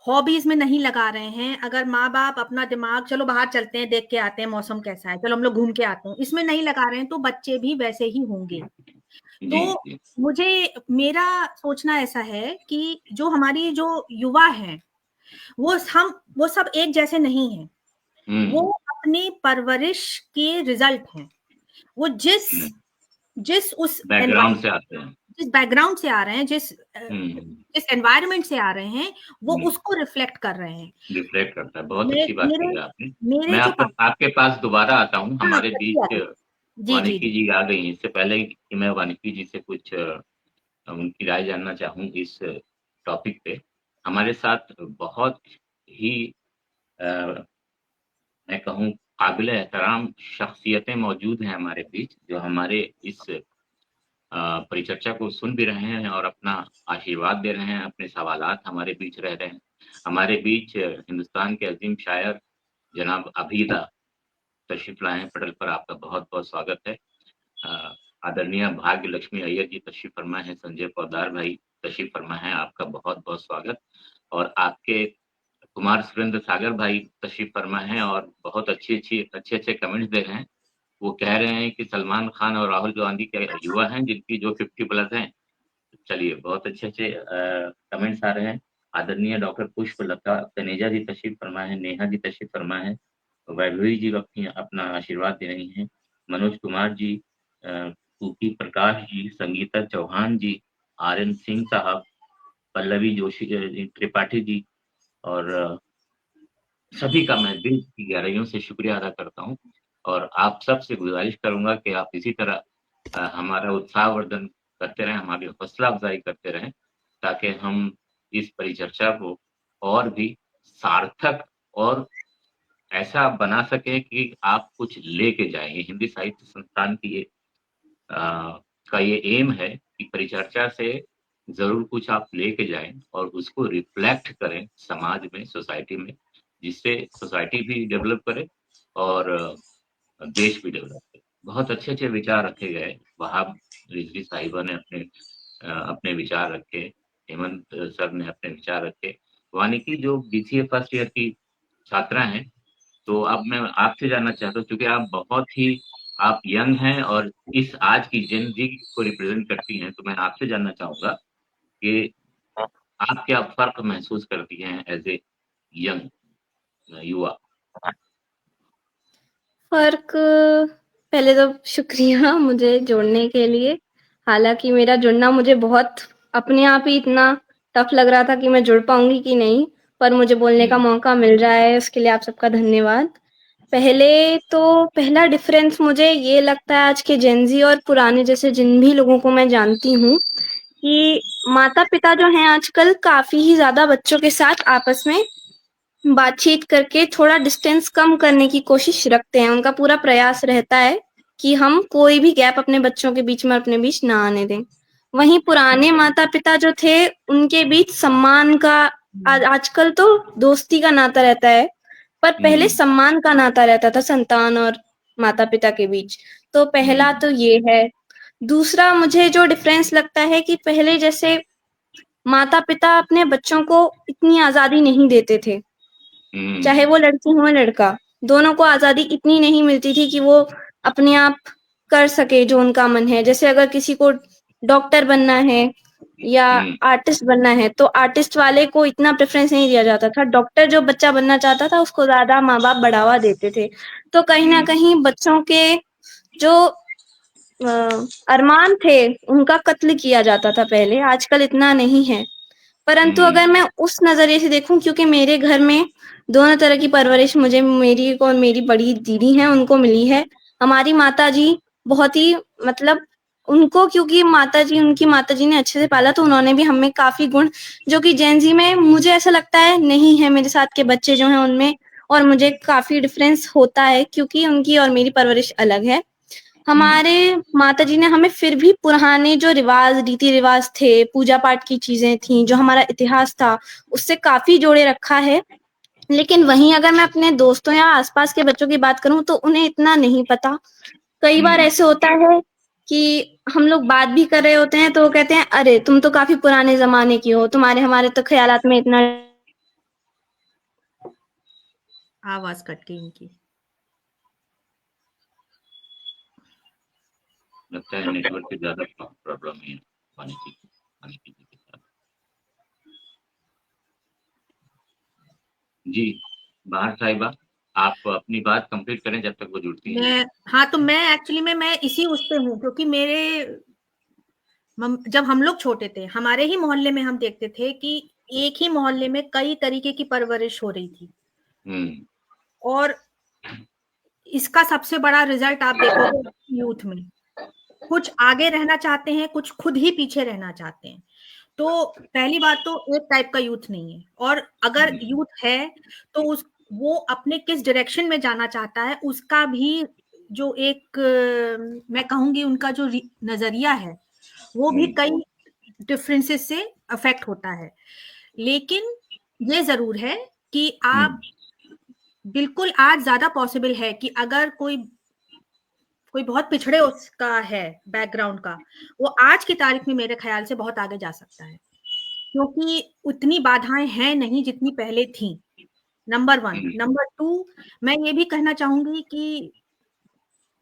हॉबीज में नहीं लगा रहे हैं, अगर माँ बाप अपना दिमाग चलो बाहर चलते हैं, देख के आते हैं मौसम कैसा है, चलो हम लोग घूम के आते हैं, इसमें नहीं लगा रहे हैं, तो बच्चे भी वैसे ही होंगे। तो मुझे, मेरा सोचना ऐसा है कि जो हमारी जो युवा हैं, वो सब एक जैसे नहीं हैं, वो अपनी परवरिश के रिजल्ट हैं। वो जिस उस बैकग्राउंड से आते हैं, जिस बैकग्राउंड से आ रहे हैं, जिस एनवायरनमेंट से आ रहे हैं, वो उसको रिफ्लेक्ट कर रहे हैं, रिफ्लेक्ट करता है। बहुत अच्छी बात कही आपने। मैं आपके पास दोबारा आता हूँ। हमारे बीच वानिकी जी आ गई। इससे पहले कि मैं वानिकी जी से कुछ उनकी राय जानना चाहूँ इस टॉपिक पे, हमारे साथ बहुत ही मैं कहूँ काबिल एहतराम शख्सियतें मौजूद हैं हमारे बीच, जो हमारे इस परिचर्चा को सुन भी रहे हैं और अपना आशीर्वाद दे रहे हैं, अपने सवालात हमारे बीच रह रहे हैं। हमारे बीच हिंदुस्तान के अजीम शायर जनाब अभीदा तशरीफ लाए हैं पटल पर। आपका बहुत बहुत स्वागत है। आदरणीय भाग्य लक्ष्मी अय्यर जी तशरीफ फरमाए हैं, संजय पौदार भाई तशरीफ फरमाए हैं, आपका बहुत बहुत स्वागत। और आपके कुमार सुरेंद्र सागर भाई तशरीफ फरमाए हैं और बहुत अच्छे कमेंट्स दे रहे हैं। वो कह रहे हैं कि सलमान खान और राहुल गांधी के युवा हैं जिनकी जो 50+ हैं। चलिए, बहुत अच्छे कमेंट्स आ रहे हैं। आदरणीय डॉक्टर पुष्पलता तनेजा जी तशरीफ फरमाए हैं, नेहा जी तशरीफ फरमाए हैं, वैभवी जी अपना आशीर्वाद दे रही हैं, मनोज कुमार जी, कुकी प्रकाश जी, संगीता चौहान जी, RN सिंह साहब, पल्लवी जोशी त्रिपाठी जी, और सभी का मैं दिल की गहराइयों से शुक्रिया अदा करता हूँ। और आप सबसे गुजारिश करूंगा कि आप इसी तरह हमारा उत्साहवर्धन करते रहें, हमारी हौसला अफजाई करते रहें, ताकि हम इस परिचर्चा को और भी सार्थक और ऐसा बना सके कि आप कुछ लेके जाएं। ये हिंदी साहित्य संस्थान की का ये एम है कि परिचर्चा से जरूर कुछ आप लेके जाएं और उसको रिफ्लेक्ट करें समाज में, सोसाइटी में, जिससे सोसाइटी भी डेवलप करे और देश भी डेवलप करे। बहुत अच्छे विचार रखे गए। वहाब रिजवी साहिबा ने अपने विचार रखे, हेमंत सर ने अपने विचार रखे, वानिकी जो BCA फर्स्ट ईयर की छात्रा हैं। तो अब मैं आपसे जानना चाहता हूँ, क्योंकि आप यंग हैं और इस आज की जेन जी को रिप्रेजेंट करती हैं, तो मैं आपसे जानना चाहूंगा कि आप क्या फर्क महसूस करती हैं एज ए यंग युवा? फर्क, पहले तो शुक्रिया मुझे जोड़ने के लिए। हालांकि मेरा जुड़ना मुझे बहुत अपने आप ही इतना टफ लग रहा था कि मैं जुड़ पाऊंगी कि नहीं, पर मुझे बोलने का मौका मिल रहा है, उसके लिए आप सबका धन्यवाद। पहला डिफरेंस मुझे ये लगता है आज के जेनजी और पुराने जैसे जिन भी लोगों को मैं जानती हूँ, कि माता पिता जो हैं आजकल काफी ही ज्यादा बच्चों के साथ आपस में बातचीत करके थोड़ा डिस्टेंस कम करने की कोशिश रखते हैं। उनका पूरा प्रयास रहता है कि हम कोई भी गैप अपने बच्चों के बीच में अपने बीच ना आने दें। वहीं पुराने माता पिता जो थे उनके बीच सम्मान का, आजकल तो दोस्ती का नाता रहता है, पर पहले सम्मान का नाता रहता था संतान और माता पिता के बीच। तो पहला तो ये है। दूसरा मुझे जो डिफरेंस लगता है कि पहले जैसे माता पिता अपने बच्चों को इतनी आजादी नहीं देते थे, चाहे वो लड़की हो लड़का, दोनों को आजादी इतनी नहीं मिलती थी कि वो अपने आप कर सके जो उनका मन है। जैसे अगर किसी को डॉक्टर बनना है या आर्टिस्ट बनना है तो आर्टिस्ट वाले को इतना प्रेफरेंस नहीं दिया जाता था, डॉक्टर जो बच्चा बनना चाहता था उसको ज्यादा माँ बाप बढ़ावा देते थे। तो कहीं ना कहीं बच्चों के जो अरमान थे उनका कत्ल किया जाता था पहले, आजकल इतना नहीं है। परंतु अगर मैं उस नजरिए से देखूं, क्योंकि मेरे घर में दोनों तरह की परवरिश मुझे, मेरी और मेरी बड़ी दीदी हैं उनको मिली है। हमारी माताजी बहुत ही मतलब उनको, क्योंकि उनकी माताजी ने अच्छे से पाला तो उन्होंने भी हमें काफी गुण जो कि जेनजी में मुझे ऐसा लगता है नहीं है, मेरे साथ के बच्चे जो हैं उनमें और मुझे काफी डिफरेंस होता है, क्योंकि उनकी और मेरी परवरिश अलग है। हमारे माताजी ने हमें फिर भी पुराने जो रीति रिवाज थे, पूजा पाठ की चीजें थी, जो हमारा इतिहास था उससे काफी जोड़े रखा है। लेकिन वहीं अगर मैं अपने दोस्तों या आसपास के बच्चों की बात करूं तो उन्हें इतना नहीं पता। कई बार ऐसे होता है कि हम लोग बात भी कर रहे होते हैं तो वो कहते हैं अरे तुम तो काफी पुराने जमाने की हो, तुम्हारे हमारे तो ख्यालात में इतना। आवाज कट गई इनकी। लगता है नेटवर्क की ज्यादा प्रॉब्लम है पानी की के साथ। जी बाहर साहिबा, आप अपनी बात कंप्लीट करें जब तक वो जुड़ती हैं। हाँ, तो मैं एक्चुअली मैं इसी उस पे हूँ, क्योंकि जब हम लोग छोटे थे हमारे ही मोहल्ले में हम देखते थे कि एक ही मोहल्ले में कई तरीके की परवरिश हो रही थी। और इसका सबसे बड़ा रिजल्ट आप देखोगे यूथ में, कुछ आगे रहना चाहते हैं, कुछ खुद ही पीछे रहना चाहते हैं। तो पहली बात तो एक टाइप का यूथ नहीं है, और अगर यूथ है तो वो अपने किस डायरेक्शन में जाना चाहता है उसका भी जो एक मैं कहूंगी उनका जो नजरिया है वो भी कई डिफरेंसेस से अफेक्ट होता है। लेकिन ये जरूर है कि आप बिल्कुल आज ज्यादा पॉसिबल है कि अगर कोई बहुत पिछड़े उसका है बैकग्राउंड का, वो आज की तारीख में मेरे ख्याल से बहुत आगे जा सकता है, क्योंकि उतनी बाधाएं हैं नहीं जितनी पहले थी। नंबर 1। नंबर 2, मैं ये भी कहना चाहूंगी कि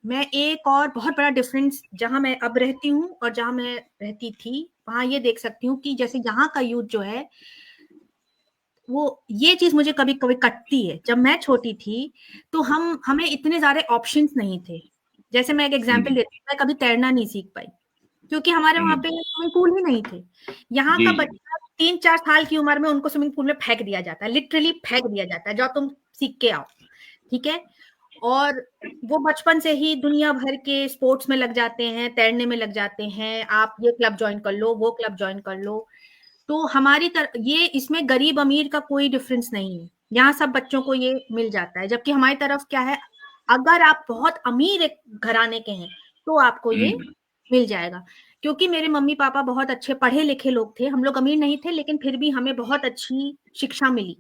मैं एक और बहुत बड़ा डिफरेंस जहां मैं अब रहती हूँ और जहां मैं रहती थी वहां ये देख सकती हूँ कि जैसे यहाँ का यूथ जो है वो, ये चीज मुझे कभी कभी कटती है। जब मैं छोटी थी तो हमें इतने सारे ऑप्शंस नहीं थे। जैसे मैं एक एग्जांपल देती हूँ, मैं कभी तैरना नहीं सीख पाई क्योंकि हमारे वहां पे स्विमिंग पूल ही नहीं थे। यहाँ का बच्चा 3-4 साल की उम्र में उनको स्विमिंग पूल में फेंक दिया जाता है, लिटरली फेंक दिया जाता है, जाओ तुम सीख के आओ, ठीक है। और वो बचपन से ही दुनिया भर के स्पोर्ट्स में लग जाते हैं, तैरने में लग जाते हैं, आप ये क्लब ज्वाइन कर लो, वो क्लब ज्वाइन कर लो। तो ये इसमें गरीब अमीर का कोई डिफरेंस नहीं है, यहाँ सब बच्चों को ये मिल जाता है। जबकि हमारी तरफ क्या है, अगर आप बहुत अमीर एक घराने के हैं तो आपको ये मिल जाएगा। क्योंकि मेरे मम्मी पापा बहुत अच्छे पढ़े लिखे लोग थे, हम लोग अमीर नहीं थे लेकिन फिर भी हमें बहुत अच्छी शिक्षा मिली,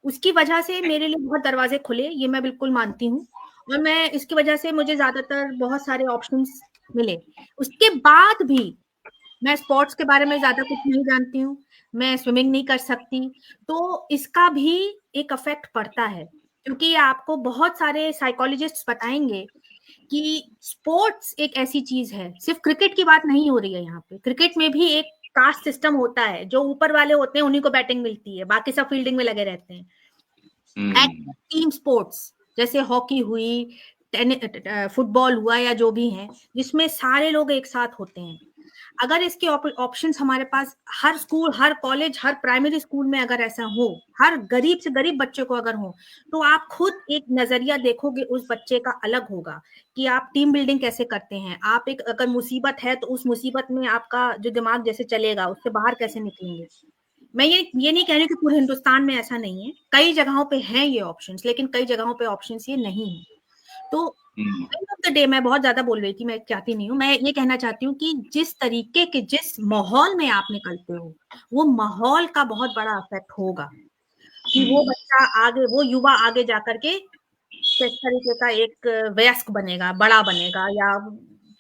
उसकी वजह से मेरे लिए बहुत दरवाजे खुले, ये मैं बिल्कुल मानती हूँ। और मैं इसकी वजह से मुझे ज्यादातर बहुत सारे ऑप्शंस मिले। उसके बाद भी मैं स्पोर्ट्स के बारे में ज्यादा कुछ नहीं जानती हूँ, मैं स्विमिंग नहीं कर सकती, तो इसका भी एक इफेक्ट पड़ता है। क्योंकि आपको बहुत सारे साइकोलॉजिस्ट्स बताएंगे कि स्पोर्ट्स एक ऐसी चीज है, सिर्फ क्रिकेट की बात नहीं हो रही है यहाँ पे, क्रिकेट में भी एक कास्ट सिस्टम होता है, जो ऊपर वाले होते हैं उन्हीं को बैटिंग मिलती है, बाकी सब फील्डिंग में लगे रहते हैं। टीम स्पोर्ट्स जैसे हॉकी हुई, फुटबॉल हुआ या जो भी है, जिसमें सारे लोग एक साथ होते हैं। अगर इसके ऑप्शंस हमारे पास हर स्कूल, हर कॉलेज, हर प्राइमरी स्कूल में अगर ऐसा हो, हर गरीब से गरीब बच्चे को अगर हो, तो आप खुद एक नजरिया देखोगे उस बच्चे का अलग होगा कि आप टीम बिल्डिंग कैसे करते हैं, आप एक अगर मुसीबत है तो उस मुसीबत में आपका जो दिमाग जैसे चलेगा उससे बाहर कैसे निकलेंगे। मैं ये नहीं कह रही कि पूरे हिंदुस्तान में ऐसा नहीं है, कई जगहों पे हैं ये ऑप्शंस, लेकिन कई जगहों पे ऑप्शंस ये नहीं है। तो एंड ऑफ द डे मैं बहुत ज्यादा बोल रही थी, मैं चाहती नहीं हूँ, मैं ये कहना चाहती हूँ कि जिस तरीके के जिस माहौल में आप निकलते हो वो माहौल का बहुत बड़ा इफेक्ट होगा कि वो बच्चा आगे, वो युवा आगे जाकर के किस तरीके का एक वयस्क बनेगा, बड़ा बनेगा, या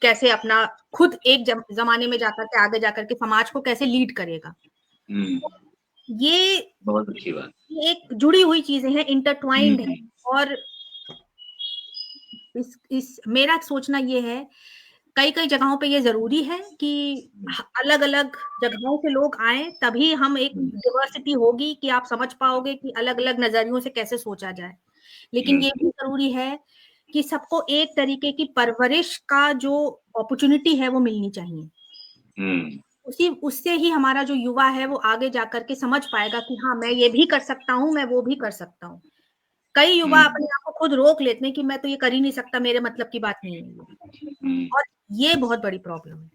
कैसे अपना खुद एक जमाने में जाकर के आगे जाकर के समाज को कैसे लीड करेगा। ये बहुत अच्छी बात, ये एक जुड़ी हुई चीजें हैं, इंटरट्वाइंड है। और इस मेरा सोचना ये है, कई जगहों पे ये जरूरी है कि अलग-अलग जगहों से लोग आएं, तभी हम एक डाइवर्सिटी होगी कि आप समझ पाओगे कि अलग-अलग नजरियों से कैसे सोचा जाए। लेकिन ये भी जरूरी है कि सबको एक तरीके की परवरिश का जो अपॉर्चुनिटी है वो मिलनी चाहिए। उससे ही हमारा जो युवा है वो आगे जाकर के समझ पाएगा कि हाँ, मैं ये भी कर सकता हूँ, मैं वो भी कर सकता हूँ। कई युवा अपने आप को खुद रोक लेते हैं कि मैं तो ये कर ही नहीं सकता, मेरे मतलब की बात नहीं है ये, और ये बहुत बड़ी प्रॉब्लम है।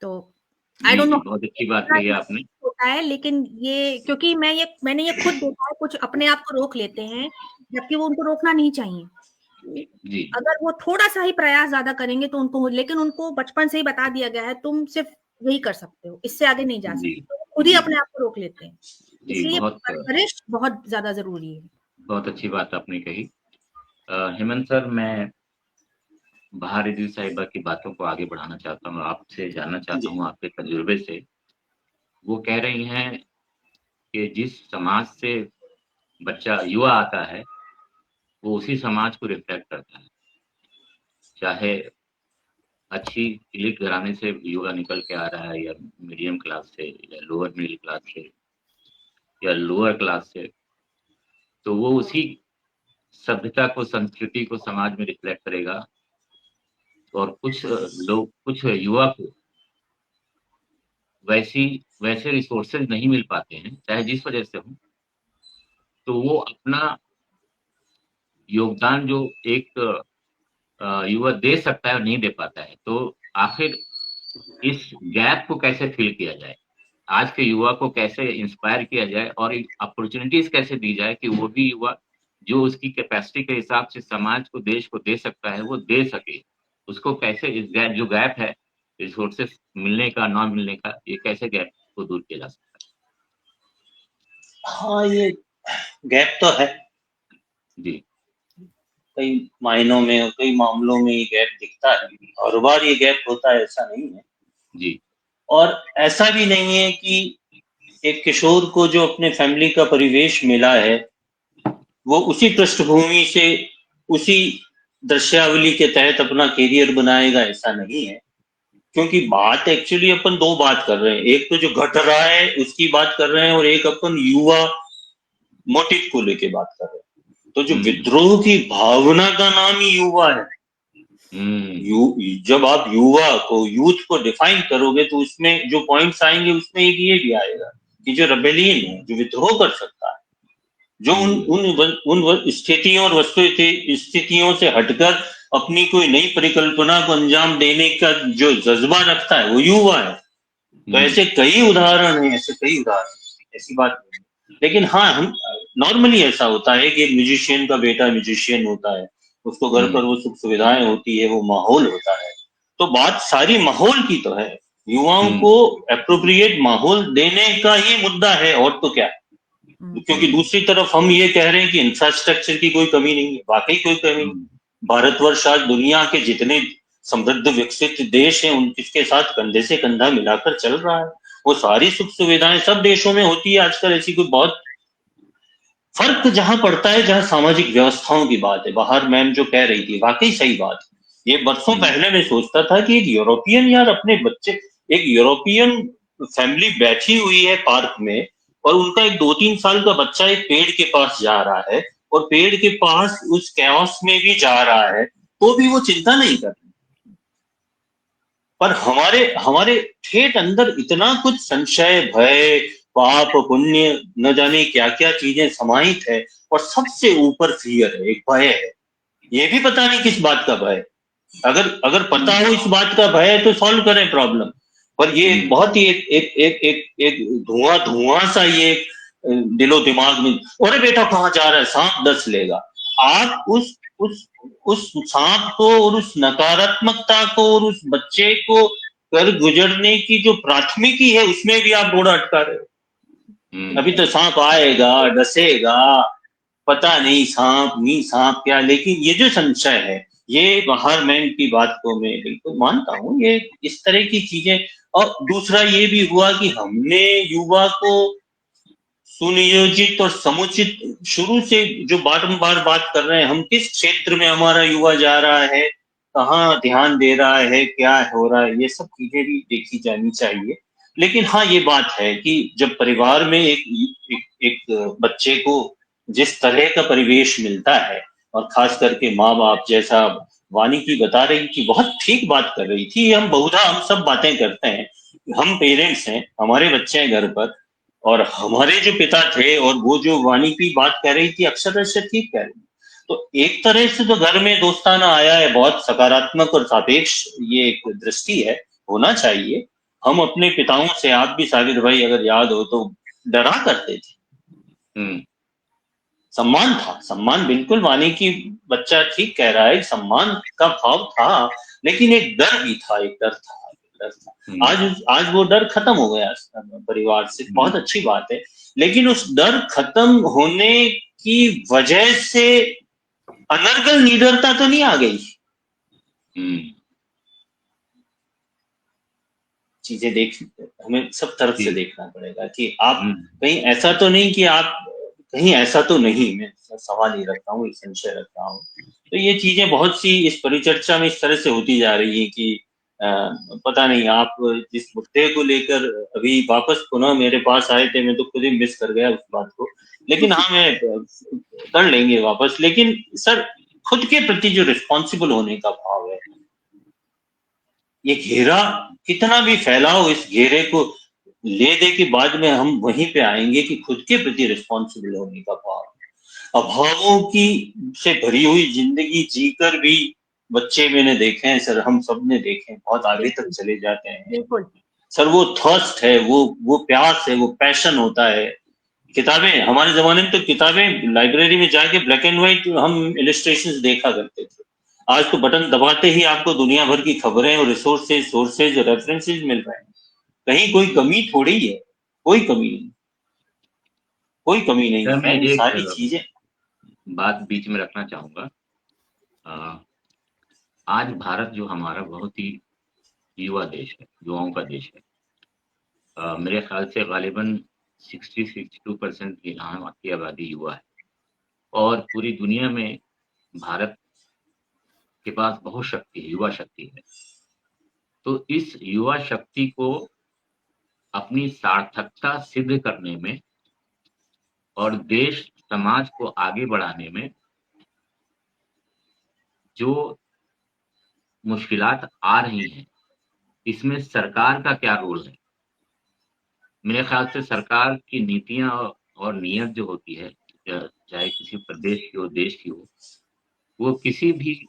तो आई डोंट नो, बहुत अच्छी बात कही आपने। होता है, लेकिन ये क्योंकि मैंने ये खुद देखा है, कुछ अपने आप को रोक लेते हैं, जबकि वो उनको रोकना नहीं चाहिए। जी। अगर वो थोड़ा सा ही प्रयास ज्यादा करेंगे तो लेकिन उनको बचपन से ही बता दिया गया है, तुम सिर्फ यही कर सकते हो, इससे आगे नहीं जा सकते, तो खुद ही अपने आप को रोक लेते हैं। इसलिए परवरिश बहुत ज्यादा जरूरी है। बहुत अच्छी बात आपने कही। हेमंत सर, मैं बहार रिजवी साहिबा की बातों को आगे बढ़ाना चाहता हूँ, आपसे जानना चाहता हूँ आपके तजुर्बे से। वो कह रही हैं कि जिस समाज से बच्चा युवा आता है वो उसी समाज को रिफ्लेक्ट करता है। चाहे अच्छी इलीट घराने से युवा निकल के आ रहा है, या मीडियम क्लास से, या लोअर मिडिल क्लास से, या लोअर क्लास से, तो वो उसी सभ्यता को, संस्कृति को समाज में रिफ्लेक्ट करेगा। और कुछ युवा को वैसे रिसोर्सेज नहीं मिल पाते हैं, चाहे जिस वजह से हो, तो वो अपना योगदान जो एक युवा दे सकता है और नहीं दे पाता है। तो आखिर इस गैप को कैसे फिल किया जाए, आज के युवा को कैसे इंस्पायर किया जाए, और अपॉर्चुनिटीज कैसे दी जाए कि वो भी युवा जो उसकी कैपेसिटी के हिसाब से समाज को, देश को दे सकता है, वो दे सके। उसको कैसे इस जो गैप है रिसोर्सेस मिलने का, ना मिलने का, ये कैसे गैप को दूर किया जा सकता है? हाँ, ये गैप तो है जी। कई मायनों में और कई मामलों में ये गैप दिखता है, हर बार ये गैप होता है ऐसा नहीं है जी। और ऐसा भी नहीं है कि एक किशोर को जो अपने फैमिली का परिवेश मिला है वो उसी पृष्ठभूमि से, उसी दृश्यावली के तहत अपना करियर बनाएगा, ऐसा नहीं है। क्योंकि बात एक्चुअली अपन दो बात कर रहे हैं, एक तो जो घट रहा है उसकी बात कर रहे हैं, और एक अपन युवा मोटिव को लेके बात कर रहे हैं। तो जो विद्रोह की भावना का नाम ही युवा है। जब आप युवा को, यूथ को डिफाइन करोगे तो उसमें जो पॉइंट्स आएंगे उसमें एक ये भी आएगा कि जो रेबेलियन है, जो विद्रोह कर सकता है, जो उन स्थितियों और वस्तु स्थितियों से हटकर अपनी कोई नई परिकल्पना को अंजाम देने का जो जज्बा रखता है, वो युवा है। तो ऐसे कई उदाहरण हैं, ऐसी बात नहीं। लेकिन हाँ, हम नॉर्मली ऐसा होता है कि एक म्यूजिशियन का बेटा म्यूजिशियन होता है, उसको घर पर वो सुख सुविधाएं होती है, वो माहौल होता है। तो बात सारी माहौल की तो है, युवाओं को एप्रोप्रिएट माहौल देने का ही मुद्दा है, और तो क्या। क्योंकि दूसरी तरफ हम ये कह रहे हैं कि इंफ्रास्ट्रक्चर की कोई कमी नहीं है, वाकई कोई कमी नहीं। भारतवर्ष आज दुनिया के जितने समृद्ध विकसित देश हैं उनके साथ कंधे से कंधा मिलाकर चल रहा है। वो सारी सुख सुविधाएं सब देशों में होती है आजकल, ऐसी कोई बहुत फर्क जहां पड़ता है जहां सामाजिक व्यवस्थाओं की बात है। बाहर मैम जो कह रही थी वाकई सही बात है। ये बरसों पहले मैं सोचता था कि एक यूरोपियन, यार अपने बच्चे, एक यूरोपियन फैमिली बैठी हुई है पार्क में और उनका एक 2-3 साल का बच्चा एक पेड़ के पास जा रहा है और पेड़ के पास उस कैओस में भी जा रहा है, तो भी वो चिंता नहीं कर रहे। पर हमारे ठेठ अंदर इतना कुछ संशय, भय, पाप, पुण्य, न जाने क्या क्या चीजें समाहित है, और सबसे ऊपर फियर है, एक भय है। ये भी पता नहीं किस बात का भय। अगर पता हो इस बात का भय है तो सॉल्व करें प्रॉब्लम। पर ये बहुत ही एक धुआं सा ये दिलो दिमाग में, अरे बेटा कहाँ जा रहा है, सांप डस लेगा। आप उस सांप को और उस नकारात्मकता को और उस बच्चे को कर गुजरने की जो प्राथमिकी है उसमें भी आप घोड़ा अटका रहे हो। अभी तो सांप आएगा, डसेगा, पता नहीं सांप नहीं सांप क्या। लेकिन ये जो संशय है, ये बाहर मैम की बात को मैं बिल्कुल मानता हूँ, ये इस तरह की चीजें। और दूसरा ये भी हुआ कि हमने युवा को सुनियोजित और समुचित, शुरू से जो बारंबार बात कर रहे हैं, हम किस क्षेत्र में हमारा युवा जा रहा है, कहाँ ध्यान दे रहा है, क्या हो रहा है, ये सब चीजें भी देखी जानी चाहिए। लेकिन हाँ, ये बात है कि जब परिवार में एक बच्चे को जिस तरह का परिवेश मिलता है, और खास करके माँ बाप, जैसा वानी की बता रही थी, बहुत ठीक बात कर रही थी, हम बहुधा हम सब बातें करते हैं, हम पेरेंट्स हैं, हमारे बच्चे हैं घर पर, और हमारे जो पिता थे, और वो जो वानी की बात कह रही थी अक्षर से ठीक कह रही थी। तो एक तरह से तो घर में दोस्ताना आया है, बहुत सकारात्मक और सापेक्ष ये एक दृष्टि है, होना चाहिए। हम अपने पिताओं से, आप भी साबिर भाई अगर याद हो तो, डरा करते थे। सम्मान था, सम्मान, बिल्कुल वानी की बच्चा ठीक कह रहा है, सम्मान का भाव था, लेकिन एक डर भी था, एक डर था। आज वो डर खत्म हो गया परिवार से, बहुत अच्छी बात है, लेकिन उस डर खत्म होने की वजह से अनर्गल निडरता तो नहीं आ गई। चीजें हमें सब तरफ से देखना पड़ेगा कि आप कहीं ऐसा तो नहीं कि आप कहीं ऐसा तो नहीं, मैं सवाल ही रखता हूँ, एक संशय रखता हूँ। तो ये चीजें बहुत सी इस परिचर्चा में इस तरह से होती जा रही है कि पता नहीं, आप जिस मुद्दे को लेकर अभी वापस पुनः मेरे पास आए थे, मैं तो खुद ही मिस कर गया उस बात को, लेकिन हाँ, मैं कर लेंगे वापस। लेकिन सर, खुद के प्रति जो रिस्पॉन्सिबल होने का भाव है, ये घेरा कितना भी फैलाओ, इस घेरे को ले दे के बाद में हम वहीं पे आएंगे कि खुद के प्रति रिस्पॉन्सिबल होने का भाव। अभावों की से भरी हुई जिंदगी जीकर भी बच्चे मैंने देखे हैं सर, हम सब ने देखे हैं, बहुत आगे तक चले जाते हैं सर। वो थर्स्ट है, वो प्यास है, वो पैशन होता है। किताबें, हमारे जमाने में तो किताबें लाइब्रेरी में जाके ब्लैक एंड व्हाइट हम इलस्ट्रेशंस देखा करते थे। आज तो बटन दबाते ही आपको दुनिया भर की खबरें और सोर्सेज और रेफरेंसेज मिल रहे हैं। कहीं कोई कमी थोड़ी है, कोई कमी नहीं, कोई कमी नहीं है। मैं एक सारी चीजें, बात बीच में रखना चाहूंगा। आज भारत जो हमारा बहुत ही युवा देश है, युवाओं का देश है। मेरे ख्याल से गालिबन 60-62% की यहाँ की आबादी युवा है, और पूरी दुनिया में भारत के पास बहुत शक्ति है, युवा शक्ति है। तो इस युवा शक्ति को अपनी सार्थकता सिद्ध करने में और देश समाज को आगे बढ़ाने में जो मुश्किलात आ रही हैं, इसमें सरकार का क्या रोल है? मेरे ख्याल से सरकार की नीतियां और नीयत जो होती है, चाहे किसी प्रदेश की हो, देश की हो, वो किसी भी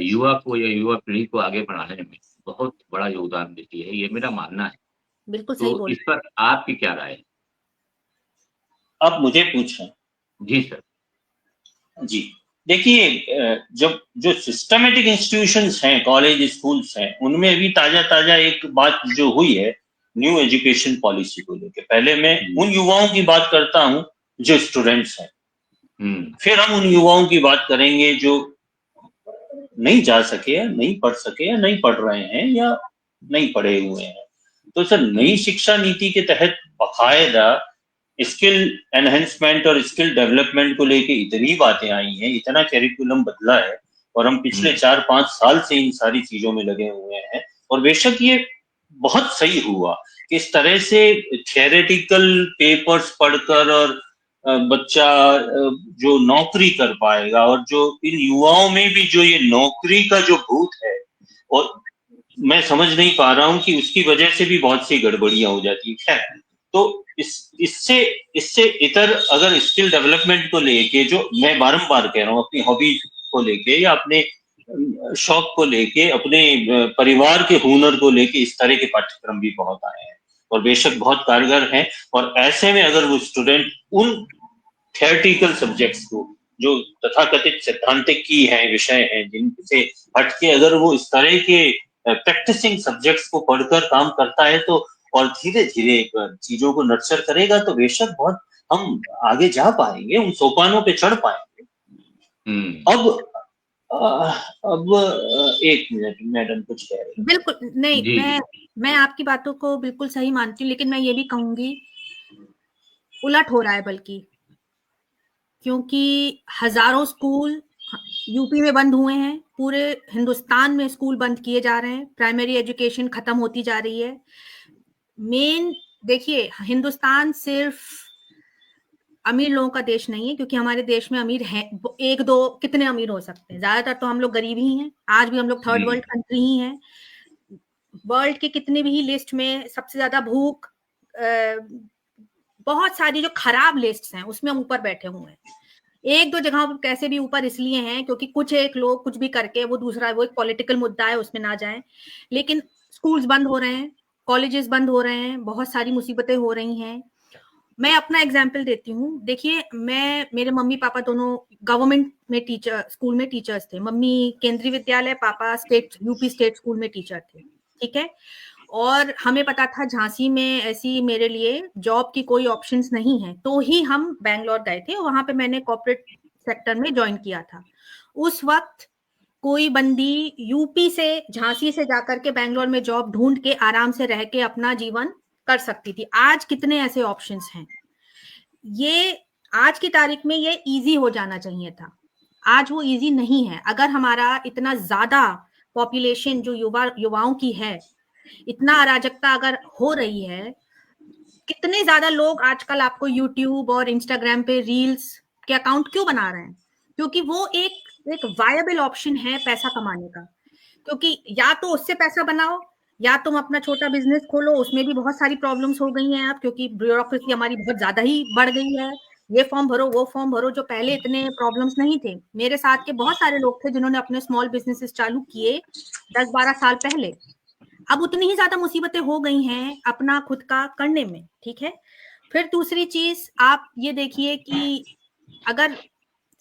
युवा को या युवा पीढ़ी को आगे बढ़ाने में बहुत बड़ा योगदान देती है, ये मेरा मानना है। बिल्कुल सही तो इस पर आपकी क्या राय है? आप मुझे पूछ रहे हैं? जी सर। जी, देखिए, जब जो सिस्टमेटिक इंस्टीट्यूशंस हैं, कॉलेज स्कूल्स हैं, उनमें भी ताजा एक बात जो हुई है न्यू एजुकेशन पॉलिसी को लेकर। पहले मैं उन युवाओं की बात करता हूं जो स्टूडेंट्स हैं, फिर हम उन युवाओं की बात करेंगे जो नहीं जा सके या नहीं पढ़ सके या नहीं पढ़ रहे हैं या नहीं पढ़े हुए हैं। तो सर, नई शिक्षा नीति के तहत बाकायदा स्किल एनहेंसमेंट और स्किल डेवलपमेंट को लेके इतनी बातें आई हैं, इतना कैरिकुलम बदला है, और हम पिछले 4-5 साल से इन सारी चीजों में लगे हुए हैं। और बेशक ये बहुत सही हुआ कि इस तरह से थियोरेटिकल पेपर्स पढ़कर और बच्चा जो नौकरी कर पाएगा, और जो इन युवाओं में भी जो ये नौकरी का जो भूत है, और मैं समझ नहीं पा रहा हूं कि उसकी वजह से भी बहुत सी गड़बड़ियां हो जाती है। तो इससे इतर अगर स्किल डेवलपमेंट को लेके, जो मैं बारंबार कह रहा हूँ, अपनी हॉबी को लेके या अपने शौक को लेके, अपने परिवार के हुनर को लेके, इस तरह के पाठ्यक्रम भी बहुत आए हैं और बेशक बहुत कारगर हैं। और ऐसे में अगर वो स्टूडेंट उन थियोरेटिकल सब्जेक्ट्स को, जो तथाकथित सिद्धांतिक की है विषय हैं, जिनसे हटके अगर वो इस तरह के प्रैक्टिसिंग सब्जेक्ट्स को पढ़कर काम करता है, तो और धीरे धीरे चीजों को नर्चर करेगा, तो बेशक बहुत हम आगे जा पाएंगे, उन सोपानों पे चढ़ पाएंगे। अब एक मिनट, मैडम कुछ कह रही हैं। बिल्कुल नहीं, मैं आपकी बातों को बिल्कुल सही मानती हूँ, लेकिन मैं ये भी कहूंगी उलट हो रहा है, बल्कि क्योंकि हजारों स्कूल यूपी में बंद हुए हैं, पूरे हिंदुस्तान में स्कूल बंद किए जा रहे हैं, प्राइमरी एजुकेशन खत्म होती जा रही है। मेन देखिए, हिंदुस्तान सिर्फ अमीर लोगों का देश नहीं है, क्योंकि हमारे देश में अमीर हैं एक दो, कितने अमीर हो सकते हैं, ज्यादातर तो हम लोग गरीब ही हैं। आज भी हम लोग थर्ड वर्ल्ड कंट्री ही हैं। वर्ल्ड की कितनी भी लिस्ट में सबसे ज्यादा भूख, बहुत सारी जो खराब लिस्ट हैं उसमें हम ऊपर बैठे हुए हैं। एक दो जगहों पर कैसे भी ऊपर इसलिए हैं क्योंकि कुछ एक लोग कुछ भी करके, वो दूसरा वो एक पॉलिटिकल मुद्दा है, उसमें ना जाएं। लेकिन स्कूल्स बंद हो रहे हैं, कॉलेजेस बंद हो रहे हैं, बहुत सारी मुसीबतें हो रही हैं। मैं अपना एग्जाम्पल देती हूँ। देखिए, मेरे मम्मी पापा दोनों गवर्नमेंट में स्कूल में टीचर्स थे। मम्मी केंद्रीय विद्यालय, पापा यूपी स्टेट स्कूल में टीचर थे, ठीक है। और हमें पता था झांसी में ऐसी मेरे लिए जॉब की कोई ऑप्शंस नहीं है, तो ही हम बैंगलोर गए थे। वहां पे मैंने कॉर्पोरेट सेक्टर में ज्वाइन किया था। उस वक्त कोई बंदी यूपी से, झांसी से जाकर के बैंगलोर में जॉब ढूंढ के आराम से रह के अपना जीवन कर सकती थी। आज कितने ऐसे ऑप्शंस हैं। ये आज की तारीख में ये इजी हो जाना चाहिए था, आज वो इजी नहीं है। अगर हमारा इतना ज्यादा पॉपुलेशन जो युवाओं की है, इतना अराजकता अगर हो रही है, कितने ज्यादा लोग आजकल आपको यूट्यूब और इंस्टाग्राम पे रील्स के अकाउंट क्यों बना रहे हैं? क्योंकि वो एक वायबल ऑप्शन है पैसा कमाने का। क्योंकि या तो उससे पैसा बनाओ, या तुम अपना छोटा बिजनेस खोलो। उसमें भी बहुत सारी प्रॉब्लम्स हो गई हैं अब, क्योंकि ब्यूरोक्रेसी हमारी बहुत ज्यादा ही बढ़ गई है। ये फॉर्म भरो, वो फॉर्म भरो, जो पहले इतने प्रॉब्लम्स नहीं थे। मेरे साथ के बहुत सारे लोग थे जिन्होंने अपने स्मॉल बिजनेसेस चालू किए 10-12 साल पहले। अब उतनी ही ज्यादा मुसीबतें हो गई हैं अपना खुद का करने में, ठीक है। फिर दूसरी चीज आप ये देखिए कि अगर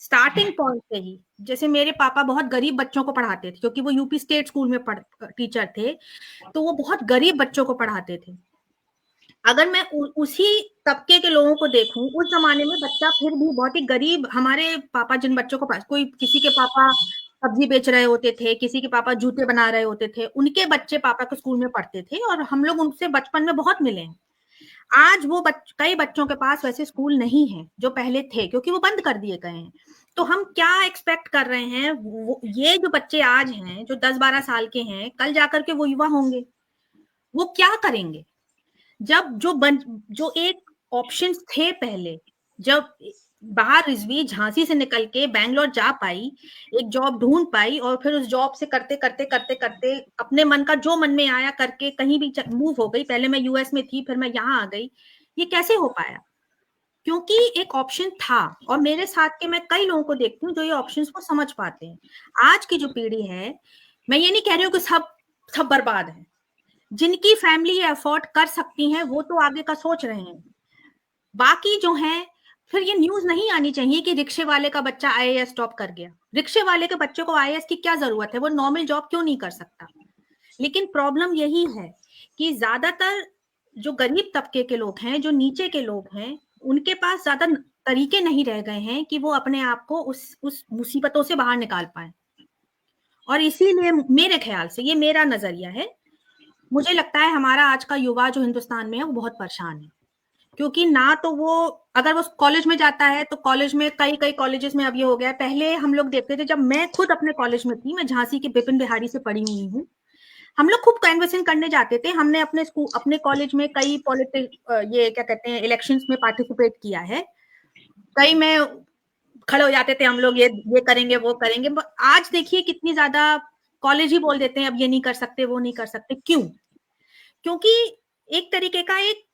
स्टार्टिंग पॉइंट से ही, जैसे मेरे पापा बहुत गरीब बच्चों को पढ़ाते थे, क्योंकि वो यूपी स्टेट स्कूल में टीचर थे, तो वो बहुत गरीब बच्चों को पढ़ाते थे। अगर मैं उसी तबके के लोगों को देखूं, उस जमाने में बच्चा फिर भी बहुत ही गरीब, हमारे पापा जिन बच्चों को कोई, किसी के पापा सब्जी बेच रहे होते थे, किसी के पापा जूते बना रहे होते थे, उनके बच्चे पापा के स्कूल में पढ़ते थे, और हम लोग उनसे बचपन में बहुत मिले हैं। आज वो कई बच्चों के पास वैसे स्कूल नहीं है जो पहले थे, क्योंकि वो बंद कर दिए गए हैं। तो हम क्या एक्सपेक्ट कर रहे हैं? ये जो बच्चे आज हैं, जो 10-12 साल के हैं, कल जाकर के वो युवा होंगे, वो क्या करेंगे? जब जो एक ऑप्शंस थे पहले, जब बाहर रिजवी झांसी से निकल के बैंगलोर जा पाई, एक जॉब ढूंढ पाई, और फिर उस जॉब से करते करते करते करते अपने मन का जो मन में आया करके कहीं भी मूव हो गई। पहले मैं यूएस में थी, फिर मैं यहाँ आ गई। ये कैसे हो पाया? क्योंकि एक ऑप्शन था। और मेरे साथ के मैं कई लोगों को देखती हूँ जो ये ऑप्शंस को समझ पाते हैं। आज की जो पीढ़ी है, मैं ये नहीं कह रही हूँ कि सब बर्बाद है। जिनकी फैमिली अफोर्ड कर सकती हैं वो तो आगे का सोच रहे हैं। बाकी जो हैं, फिर ये न्यूज नहीं आनी चाहिए कि रिक्शे वाले का बच्चा आईएएस टॉप कर गया। रिक्शे वाले के बच्चे को आईएएस की क्या जरूरत है? वो नॉर्मल जॉब क्यों नहीं कर सकता? लेकिन प्रॉब्लम यही है कि ज्यादातर जो गरीब तबके के लोग हैं, जो नीचे के लोग हैं, उनके पास ज्यादा तरीके नहीं रह गए हैं कि वो अपने आप को उस मुसीबतों से बाहर निकाल पाए। और इसीलिए मेरे ख्याल से, ये मेरा नजरिया है, मुझे लगता है हमारा आज का युवा जो हिंदुस्तान में है वो बहुत परेशान है। क्योंकि ना तो वो, अगर वो कॉलेज में जाता है तो कॉलेज में कई कॉलेजेस में अब ये हो गया है। पहले हम लोग देखते थे, जब मैं खुद अपने कॉलेज में थी, मैं झांसी के बिपिन बिहारी से पढ़ी हुई हूँ, हम लोग खूब कैनवसिंग करने जाते थे। हमने अपने कॉलेज में कई ये क्या कहते हैं, इलेक्शंस में पार्टिसिपेट किया है। कई में खड़े हो जाते थे हम लोग, ये करेंगे वो करेंगे। आज देखिए कितनी ज्यादा कॉलेज ही बोल देते हैं अब ये नहीं कर सकते, वो नहीं कर सकते। क्यों? क्योंकि एक तरीके का एक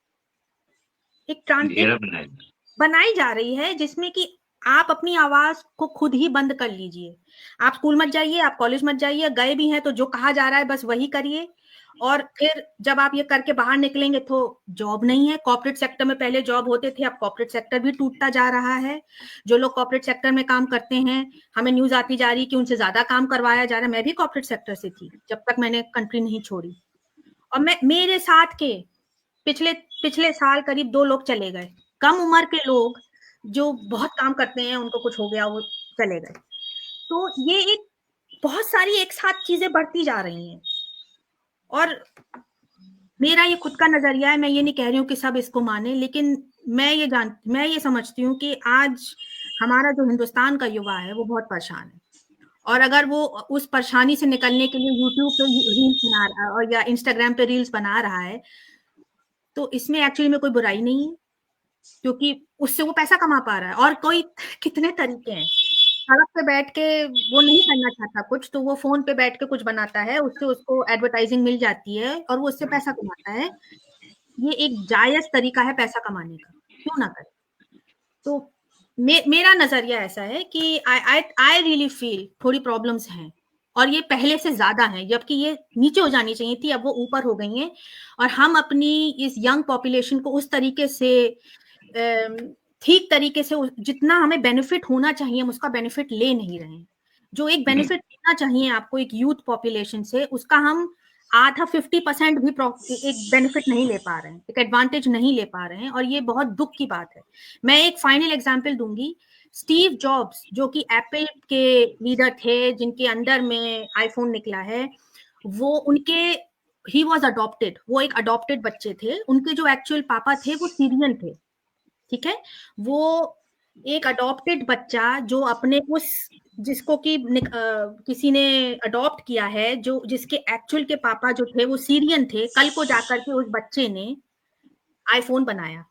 बनाई जा रही है जिसमें कि आप अपनी आवाज को खुद ही बंद कर लीजिए। आप स्कूल मत जाइए, आप कॉलेज मत जाइए, गए भी हैं तो जो कहा जा रहा है बस वही करिए। और फिर जब आप ये करके बाहर निकलेंगे तो जॉब नहीं है। कॉर्पोरेट सेक्टर में पहले जॉब होते थे, अब कॉर्पोरेट सेक्टर भी टूटता जा रहा है। जो लोग कॉर्पोरेट सेक्टर में काम करते हैं, हमें न्यूज आती जा रही कि उनसे ज्यादा काम करवाया जा रहा है। मैं भी कॉर्पोरेट सेक्टर से थी जब तक मैंने कंट्री नहीं छोड़ी। और मेरे साथ के पिछले साल करीब 2 लोग चले गए, कम उम्र के लोग जो बहुत काम करते हैं, उनको कुछ हो गया, वो चले गए। तो ये एक बहुत सारी एक साथ चीजें बढ़ती जा रही हैं। और मेरा ये खुद का नजरिया है, मैं ये नहीं कह रही हूँ कि सब इसको माने, लेकिन मैं ये समझती हूँ कि आज हमारा जो हिंदुस्तान का युवा है वो बहुत परेशान है, और अगर वो उस परेशानी से निकलने के लिए यूट्यूब पे रील्स बना रहा है और या इंस्टाग्राम पे रील्स बना रहा है, तो इसमें एक्चुअली में कोई बुराई नहीं है, क्योंकि उससे वो पैसा कमा पा रहा है। और कोई कितने तरीके हैं, सड़क पे बैठ के वो नहीं करना चाहता कुछ, तो वो फोन पे बैठ के कुछ बनाता है, उससे उसको एडवर्टाइजिंग मिल जाती है और वो उससे पैसा कमाता है। ये एक जायज तरीका है पैसा कमाने का, क्यों ना करे। तो मेरा नजरिया ऐसा है कि आई रियली फील थोड़ी प्रॉब्लम्स हैं, और ये पहले से ज्यादा हैं, जबकि ये नीचे हो जानी चाहिए थी, अब वो ऊपर हो गई हैं। और हम अपनी इस यंग पॉपुलेशन को उस तरीके से ठीक तरीके से जितना हमें बेनिफिट होना चाहिए हम उसका बेनिफिट ले नहीं रहे हैं। जो एक बेनिफिट लेना चाहिए आपको एक यूथ पॉपुलेशन से, उसका हम आधा 50% भी एक बेनिफिट नहीं ले पा रहे हैं, एक एडवांटेज नहीं ले पा रहे हैं, और ये बहुत दुख की बात है। मैं एक फाइनल एग्जांपल दूंगी। स्टीव जॉब्स जो कि एप्पल के लीडर थे, जिनके अंडर में आईफोन निकला है, वो उनके ही वॉज अडॉप्टेड, वो एक अडॉप्टेड बच्चे थे। उनके जो एक्चुअल पापा थे वो सीरियन थे, ठीक है। वो एक अडॉप्टेड बच्चा जो अपने उस जिसको कि किसी ने अडॉप्ट किया है, जो जिसके एक्चुअल के पापा जो थे वो सीरियन थे, कल को जाकर के उस बच्चे ने आईफोन बनाया।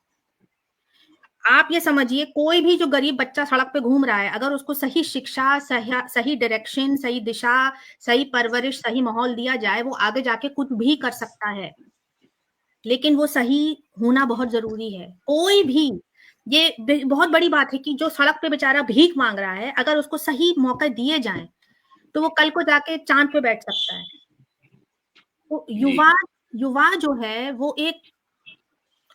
आप ये समझिए, कोई भी जो गरीब बच्चा सड़क पे घूम रहा है, अगर उसको सही शिक्षा, सही डायरेक्शन, सही दिशा, सही परवरिश, सही माहौल दिया जाए, वो आगे जाके कुछ भी कर सकता है। लेकिन वो सही होना बहुत जरूरी है। कोई भी, ये बहुत बड़ी बात है कि जो सड़क पे बेचारा भीख मांग रहा है, अगर उसको सही मौके दिए जाएं तो वो कल को जाके चांद पे बैठ सकता है। तो युवा जो है वो एक,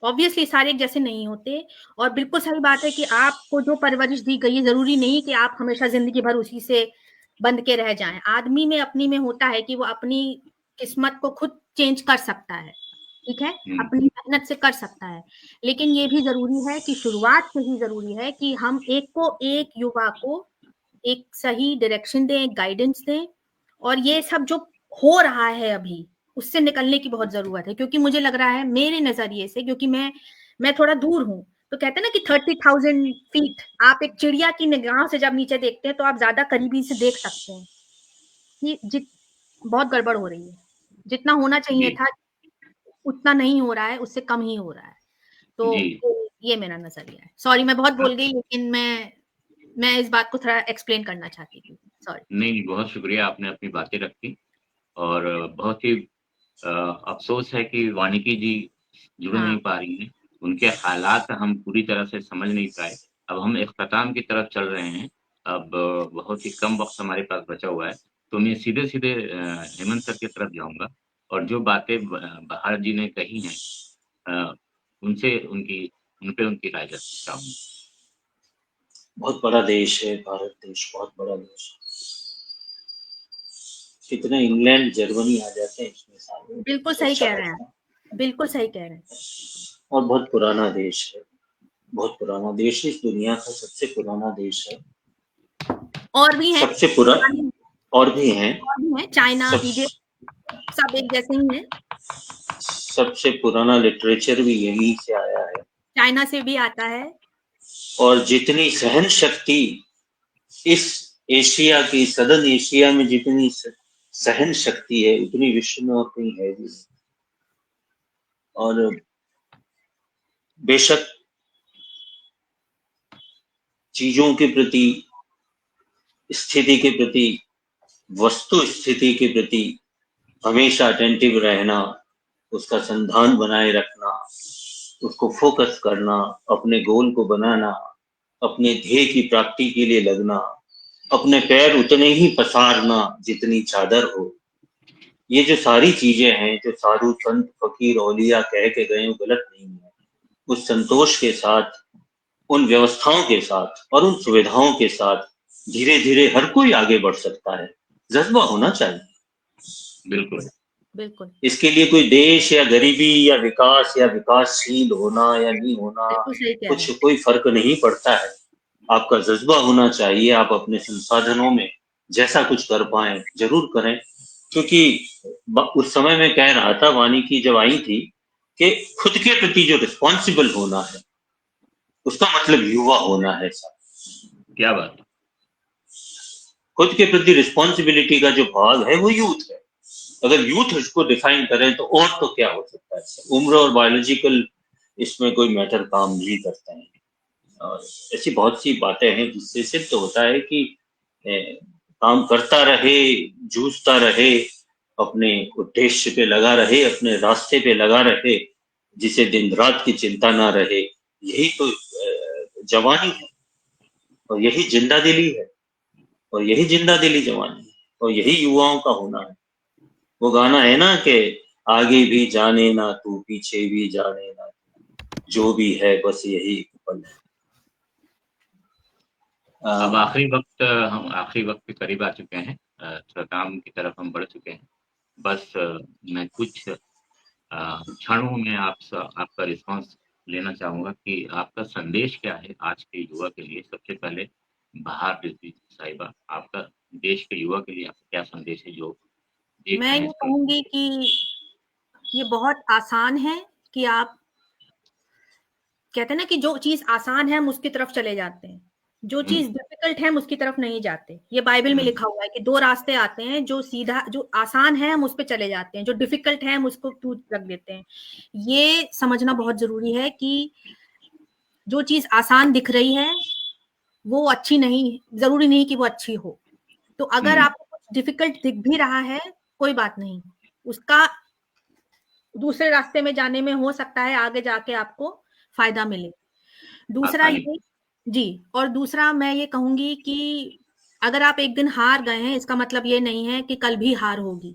ऑब्वियसली सारे एक जैसे नहीं होते, और बिल्कुल सही बात है कि आपको जो परवरिश दी गई है, जरूरी नहीं कि आप हमेशा जिंदगी भर उसी से बंध के रह जाएं। आदमी में अपनी में होता है कि वो अपनी किस्मत को खुद चेंज कर सकता है, ठीक है, अपनी मेहनत से कर सकता है। लेकिन ये भी जरूरी है कि शुरुआत से ही जरूरी है कि हम एक युवा को एक सही डायरेक्शन दें, एक गाइडेंस दें। और ये सब जो हो रहा है अभी, उससे निकलने की बहुत जरूरत है, क्योंकि मुझे लग रहा है मेरे नजरिए से, क्योंकि मैं थोड़ा दूर हूँ, तो कहते हैं ना कि 30,000 फीट, आप एक चिड़िया की निगाह से जब नीचे देखते हैं तो आप ज्यादा करीबी से देख सकते हैं कि बहुत गड़बड़ हो रही है। जितना होना चाहिए था उतना नहीं हो रहा है, उससे कम ही हो रहा है। तो ये मेरा नजरिया है। सॉरी मैं बहुत बोल गई, लेकिन मैं इस बात को थोड़ा एक्सप्लेन करना चाहती थी, सॉरी। नहीं, बहुत शुक्रिया, आपने अपनी बातें रखी, और बहुत ही अफसोस है कि वानिकी जी जुड़ नहीं पा रही हैं, उनके हालात हम पूरी तरह से समझ नहीं पाए। अब हम इख्तिताम की तरफ चल रहे हैं, अब बहुत ही कम वक्त हमारे पास बचा हुआ है, तो मैं सीधे हेमंत सर की तरफ जाऊंगा, और जो बातें बहार जी ने कही हैं उनसे उन पे उनकी राय चाहूंगा। बहुत बड़ा देश है भारत देश, बहुत बड़ा देश है। कितने इंग्लैंड जर्मनी आ जाते हैं इसमें सामने। बिल्कुल सही कह रहे हैं, बिल्कुल सही कह रहे हैं। और बहुत पुराना देश है, बहुत पुराना देश है, इस दुनिया का सबसे पुराना देश है। और भी है, सबसे पुराना, और भी हैं, चाइना, सब एक जैसे ही हैं। सबसे पुराना लिटरेचर भी यहीं से आया है, चाइना से भी आता है। और जितनी सहन शक्ति इस एशिया की, सदर्न एशिया में जितनी सहन शक्ति है, उतनी विश्व में और कहीं है भी। और बेशक चीजों के प्रति, स्थिति के प्रति, वस्तु स्थिति के प्रति हमेशा अटेंटिव रहना, उसका संधान बनाए रखना, उसको फोकस करना, अपने गोल को बनाना, अपने ध्येय की प्राप्ति के लिए लगना, अपने पैर उतने ही पसारना जितनी चादर हो। ये जो सारी चीजें हैं, जो साधु संत फकीर औलिया कह के गए, वो गलत नहीं है। उस संतोष के साथ, उन व्यवस्थाओं के साथ और उन सुविधाओं के साथ धीरे धीरे हर कोई आगे बढ़ सकता है। जज्बा होना चाहिए। बिल्कुल बिल्कुल। इसके लिए कोई देश या गरीबी या विकास या विकासशील होना या नहीं होना, कुछ कोई फर्क नहीं पड़ता है। आपका जज्बा होना चाहिए। आप अपने संसाधनों में जैसा कुछ कर पाए जरूर करें, क्योंकि उस समय मैं कह रहा था, वानी की जब आई थी, कि खुद के प्रति जो रिस्पॉन्सिबल होना है, उसका मतलब युवा होना है साहब। क्या बात है। खुद के प्रति रिस्पॉन्सिबिलिटी का जो भाग है वो यूथ है। अगर यूथ उसको डिफाइन करें तो और तो क्या हो सकता है। उम्र और बायोलॉजिकल इसमें कोई मैटर काम नहीं करता है। और ऐसी बहुत सी बातें हैं जिससे सिद्ध होता है कि काम करता रहे, जूझता रहे, अपने उद्देश्य पे लगा रहे, अपने रास्ते पे लगा रहे, जिसे दिन रात की चिंता ना रहे, यही तो जवानी है, और यही जिंदा दिली है, और यही जिंदा दिली जवानी है, और यही युवाओं का होना है। वो गाना है ना कि आगे भी जाने ना तू, पीछे भी जाने ना, जो भी है बस यही पल है। अब हम आखिरी वक्त के करीब आ चुके हैं, काम की तरफ हम बढ़ चुके हैं। बस मैं कुछ क्षणों में आपका रिस्पांस लेना चाहूंगा कि आपका संदेश क्या है आज के युवा के लिए। सबसे पहले बहार रिजवी साहिबा, आपका देश के युवा के लिए आपका क्या संदेश है जो देख मैं रहे ये हैं? कहूंगी कि ये बहुत आसान है कि आप कहते हैं ना कि जो चीज आसान है हम उसकी तरफ चले जाते हैं, जो चीज डिफिकल्ट है हम उसकी तरफ नहीं जाते। ये बाइबल में लिखा हुआ है कि 2 रास्ते आते हैं, जो सीधा जो आसान है हम उस पे चले जाते हैं, जो डिफिकल्ट है हम उसको दूर रख देते हैं। ये समझना बहुत जरूरी है कि जो चीज आसान दिख रही है वो अच्छी नहीं, जरूरी नहीं कि वो अच्छी हो। तो अगर आपको कुछ डिफिकल्ट दिख भी रहा है, कोई बात नहीं, उसका दूसरे रास्ते में जाने में हो सकता है आगे जाके आपको फायदा मिले। दूसरा आसानी। ये जी, और दूसरा मैं ये कहूंगी कि अगर आप एक दिन हार गए हैं, इसका मतलब ये नहीं है कि कल भी हार होगी।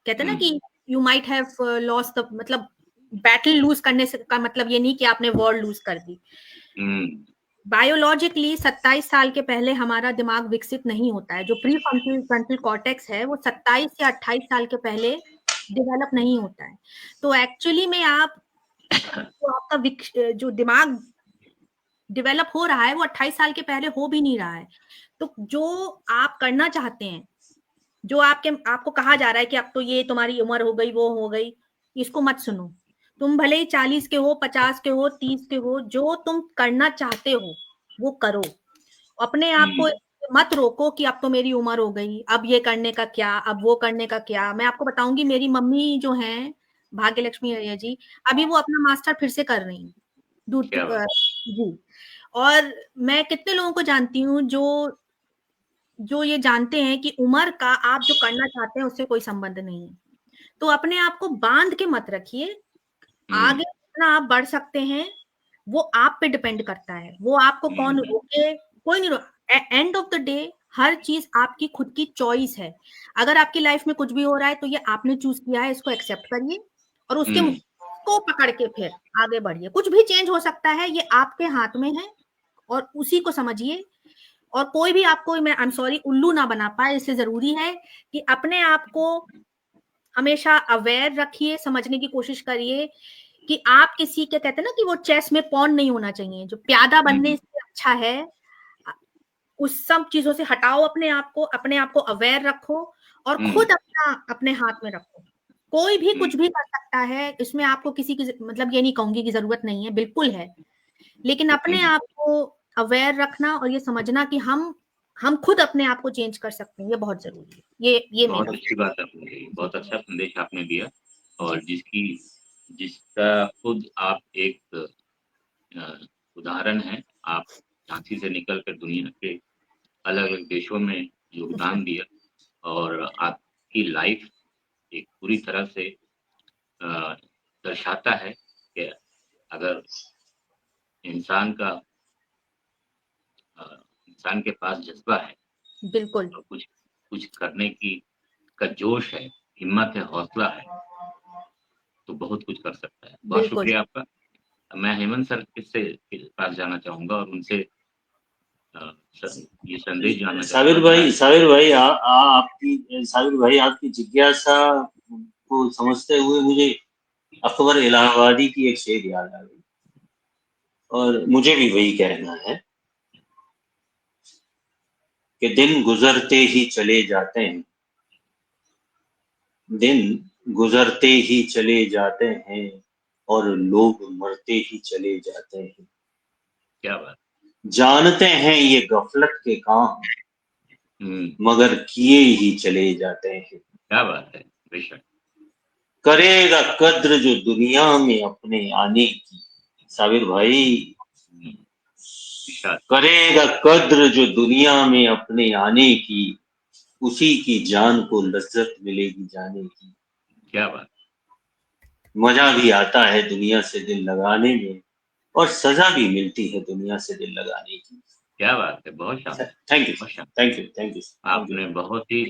कहते हैं ना कि you might have lost the, मतलब बैटल लूज करने से का मतलब ये नहीं कि आपने वॉर लूज कर दी। बायोलॉजिकली 27 साल के पहले हमारा दिमाग विकसित नहीं होता है। जो प्री फ्रंटल कॉर्टेक्स है वो 27 या 28 साल के पहले डेवलप नहीं होता है। तो एक्चुअली में आप तो आपका जो दिमाग डेवलप हो रहा है वो 28 साल के पहले हो भी नहीं रहा है। तो जो आप करना चाहते हैं, जो आपको कहा जा रहा है कि अब तो ये तुम्हारी उम्र हो गई, वो हो गई, इसको मत सुनो। तुम भले ही 40 के हो, 50 के हो, 30 के हो, जो तुम करना चाहते हो वो करो। अपने आप को मत रोको कि अब तो मेरी उम्र हो गई, अब ये करने का क्या, अब वो करने का क्या। मैं आपको बताऊंगी, मेरी मम्मी जो हैं भाग्य लक्ष्मी अय्यर जी, अभी वो अपना मास्टर फिर से कर रही हैं दूध जी। और मैं कितने लोगों को जानती हूँ जो ये जानते हैं कि उम्र का आप जो करना चाहते हैं उससे कोई संबंध नहीं है। तो अपने आप को बांध के मत रखिए। आगे जितना आप बढ़ सकते हैं वो आप पे डिपेंड करता है। वो आपको कौन रोके, कोई नहीं एंड ऑफ द डे हर चीज आपकी खुद की चॉइस है। अगर आपकी लाइफ में कुछ भी हो रहा है तो ये आपने चूज किया है, इसको एक्सेप्ट करिए और उसके को पकड़ के फिर आगे बढ़िए। कुछ भी चेंज हो सकता है, ये आपके हाथ में है और उसी को समझिए। और कोई भी आपको, मैं आई एम सॉरी, उल्लू ना बना पाए, इससे जरूरी है कि अपने आप को हमेशा अवेयर रखिए, समझने की कोशिश करिए कि आप किसी के, कहते हैं ना कि वो चेस में पॉन नहीं होना चाहिए। जो प्यादा बनने से अच्छा है, उस सब चीजों से हटाओ अपने आप को अवेयर रखो और खुद अपने हाथ में रखो। कोई भी कुछ भी कर सकता है, इसमें आपको किसी की, मतलब ये नहीं कहूंगी कि जरूरत नहीं है, बिल्कुल है, लेकिन अपने आप को अवेयर रखना और ये समझना कि हम खुद अपने आप को चेंज कर सकते हैं, ये बहुत जरूरी है। ये बहुत मेरा अच्छी बात आपने कही, बहुत अच्छा संदेश आपने दिया, और जिसका खुद आप एक उदाहरण है। आप झांसी से निकलकर दुनिया के अलग अलग देशों में योगदान दिया, और आपकी लाइफ एक पूरी तरह से दर्शाता है कि अगर इंसान के पास जज्बा है, बिल्कुल, तो कुछ करने का जोश है, हिम्मत है, हौसला है, तो बहुत कुछ कर सकता है। बहुत शुक्रिया आपका। मैं हेमंत सर के पास जाना चाहूंगा और उनसे ये संदेश जानना चाहूंगा। साबिर भाई आपकी जिज्ञासा को समझते हुए मुझे अकबर इलाहाबादी की एक शेर याद आ गई, और मुझे भी वही कहना है कि दिन गुजरते ही चले जाते हैं, दिन गुजरते ही चले जाते हैं और लोग मरते ही चले जाते हैं। क्या बात। जानते हैं ये गफलत के काम, मगर किए ही चले जाते हैं। क्या बात है, बेशक। करेगा कद्र जो दुनिया में अपने आने की, साबिर भाई, करेगा कद्र जो दुनिया में अपने आने की, उसी की जान को लज्जत मिलेगी जाने की। क्या बात। मजा भी आता है दुनिया से दिल लगाने में, और सजा भी मिलती है दुनिया से दिल लगाने की। क्या बात है, बहुत शानदार। थैंक यू, बहुत शानदार। Thank you, thank you. आपने बहुत ही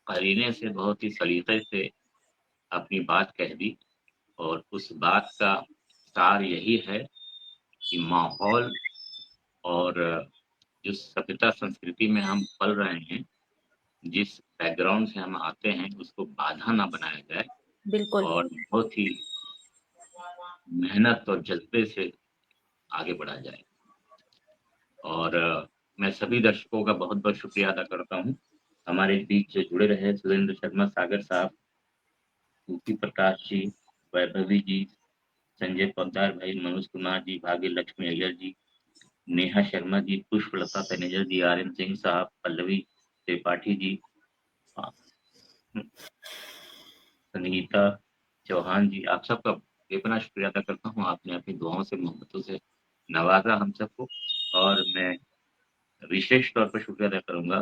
करीने से, बहुत ही सलीके से अपनी बात कह दी, और उस बात का सार यही है कि माहौल और जो सभ्यता संस्कृति में हम पल रहे हैं, जिस बैकग्राउंड से हम आते हैं, उसको बाधा ना बनाया जाए, बिल्कुल। और बहुत ही मेहनत और जज्बे से आगे बढ़ा जाए। और मैं सभी दर्शकों का बहुत बहुत शुक्रिया अदा करता हूँ, हमारे बीच जुड़े रहे सुरेंद्र शर्मा सागर साहब, सूफी प्रकाश जी, वैभवी जी, संजय पोद्दार भाई, मनोज कुमार जी, भाग्य लक्ष्मी अय्यर जी, नेहा शर्मा जी, पुष्पलता तनेजर जी, आर्यन सिंह साहब, पल्लवी त्रिपाठी जी, संगीता चौहान जी, आप सबका बेपनाह शुक्रिया अदा करता हूँ। आपने अपनी दुआओं से, मोहब्बतों से नवाजा हम सबको, और मैं विशेष तौर पर शुक्रिया अदा करूंगा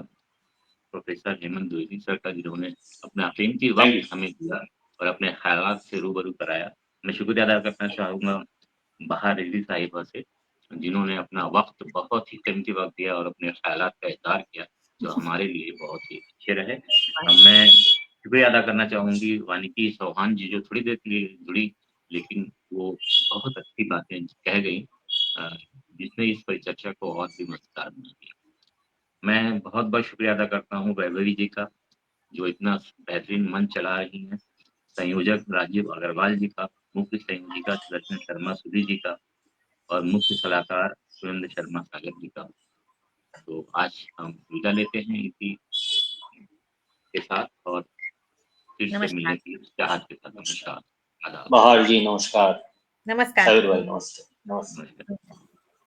प्रोफेसर हेमंत द्विवेदी सर का, जिन्होंने अपना कीमती वक्त हमें दिया और अपने ख्यालात से रूबरू कराया। मैं शुक्रिया अदा करना चाहूंगा बहार रिजवी साहिबा से, जिन्होंने अपना वक्त, बहुत ही कीमती वक्त दिया और अपने ख्यालात का इज़हार किया, जो हमारे लिए बहुत ही अच्छे रहे। मैं शुक्रिया अदा करना चाहूंगी वानिकी चौहान जी, जो थोड़ी देर के लिए जुड़ी, लेकिन वो बहुत अच्छी बातें कह गई, जिसने इस परिचर्चा को और भी मजेदार बना दिया। मैं बहुत बहुत शुक्रिया अदा करता हूँ वैभवी जी का, जो इतना बेहतरीन मंच चला रही हैं, संयोजक राजीव अग्रवाल जी का, मुख्य संयोजिका सुदर्शन शर्मा सुधी जी का, और मुख्य सलाहकार सुरेंद्र शर्मा सागर जी का। तो आज हम विदा लेते हैं इसी के साथ, और फिर से नमस्कार। मिलने की चाहत के साथ। नमस्कार, आदाब। बहार जी नमस्कार, नमस्कार। साबिर भाई नमस्ते, नमस्ते। नमस्कार।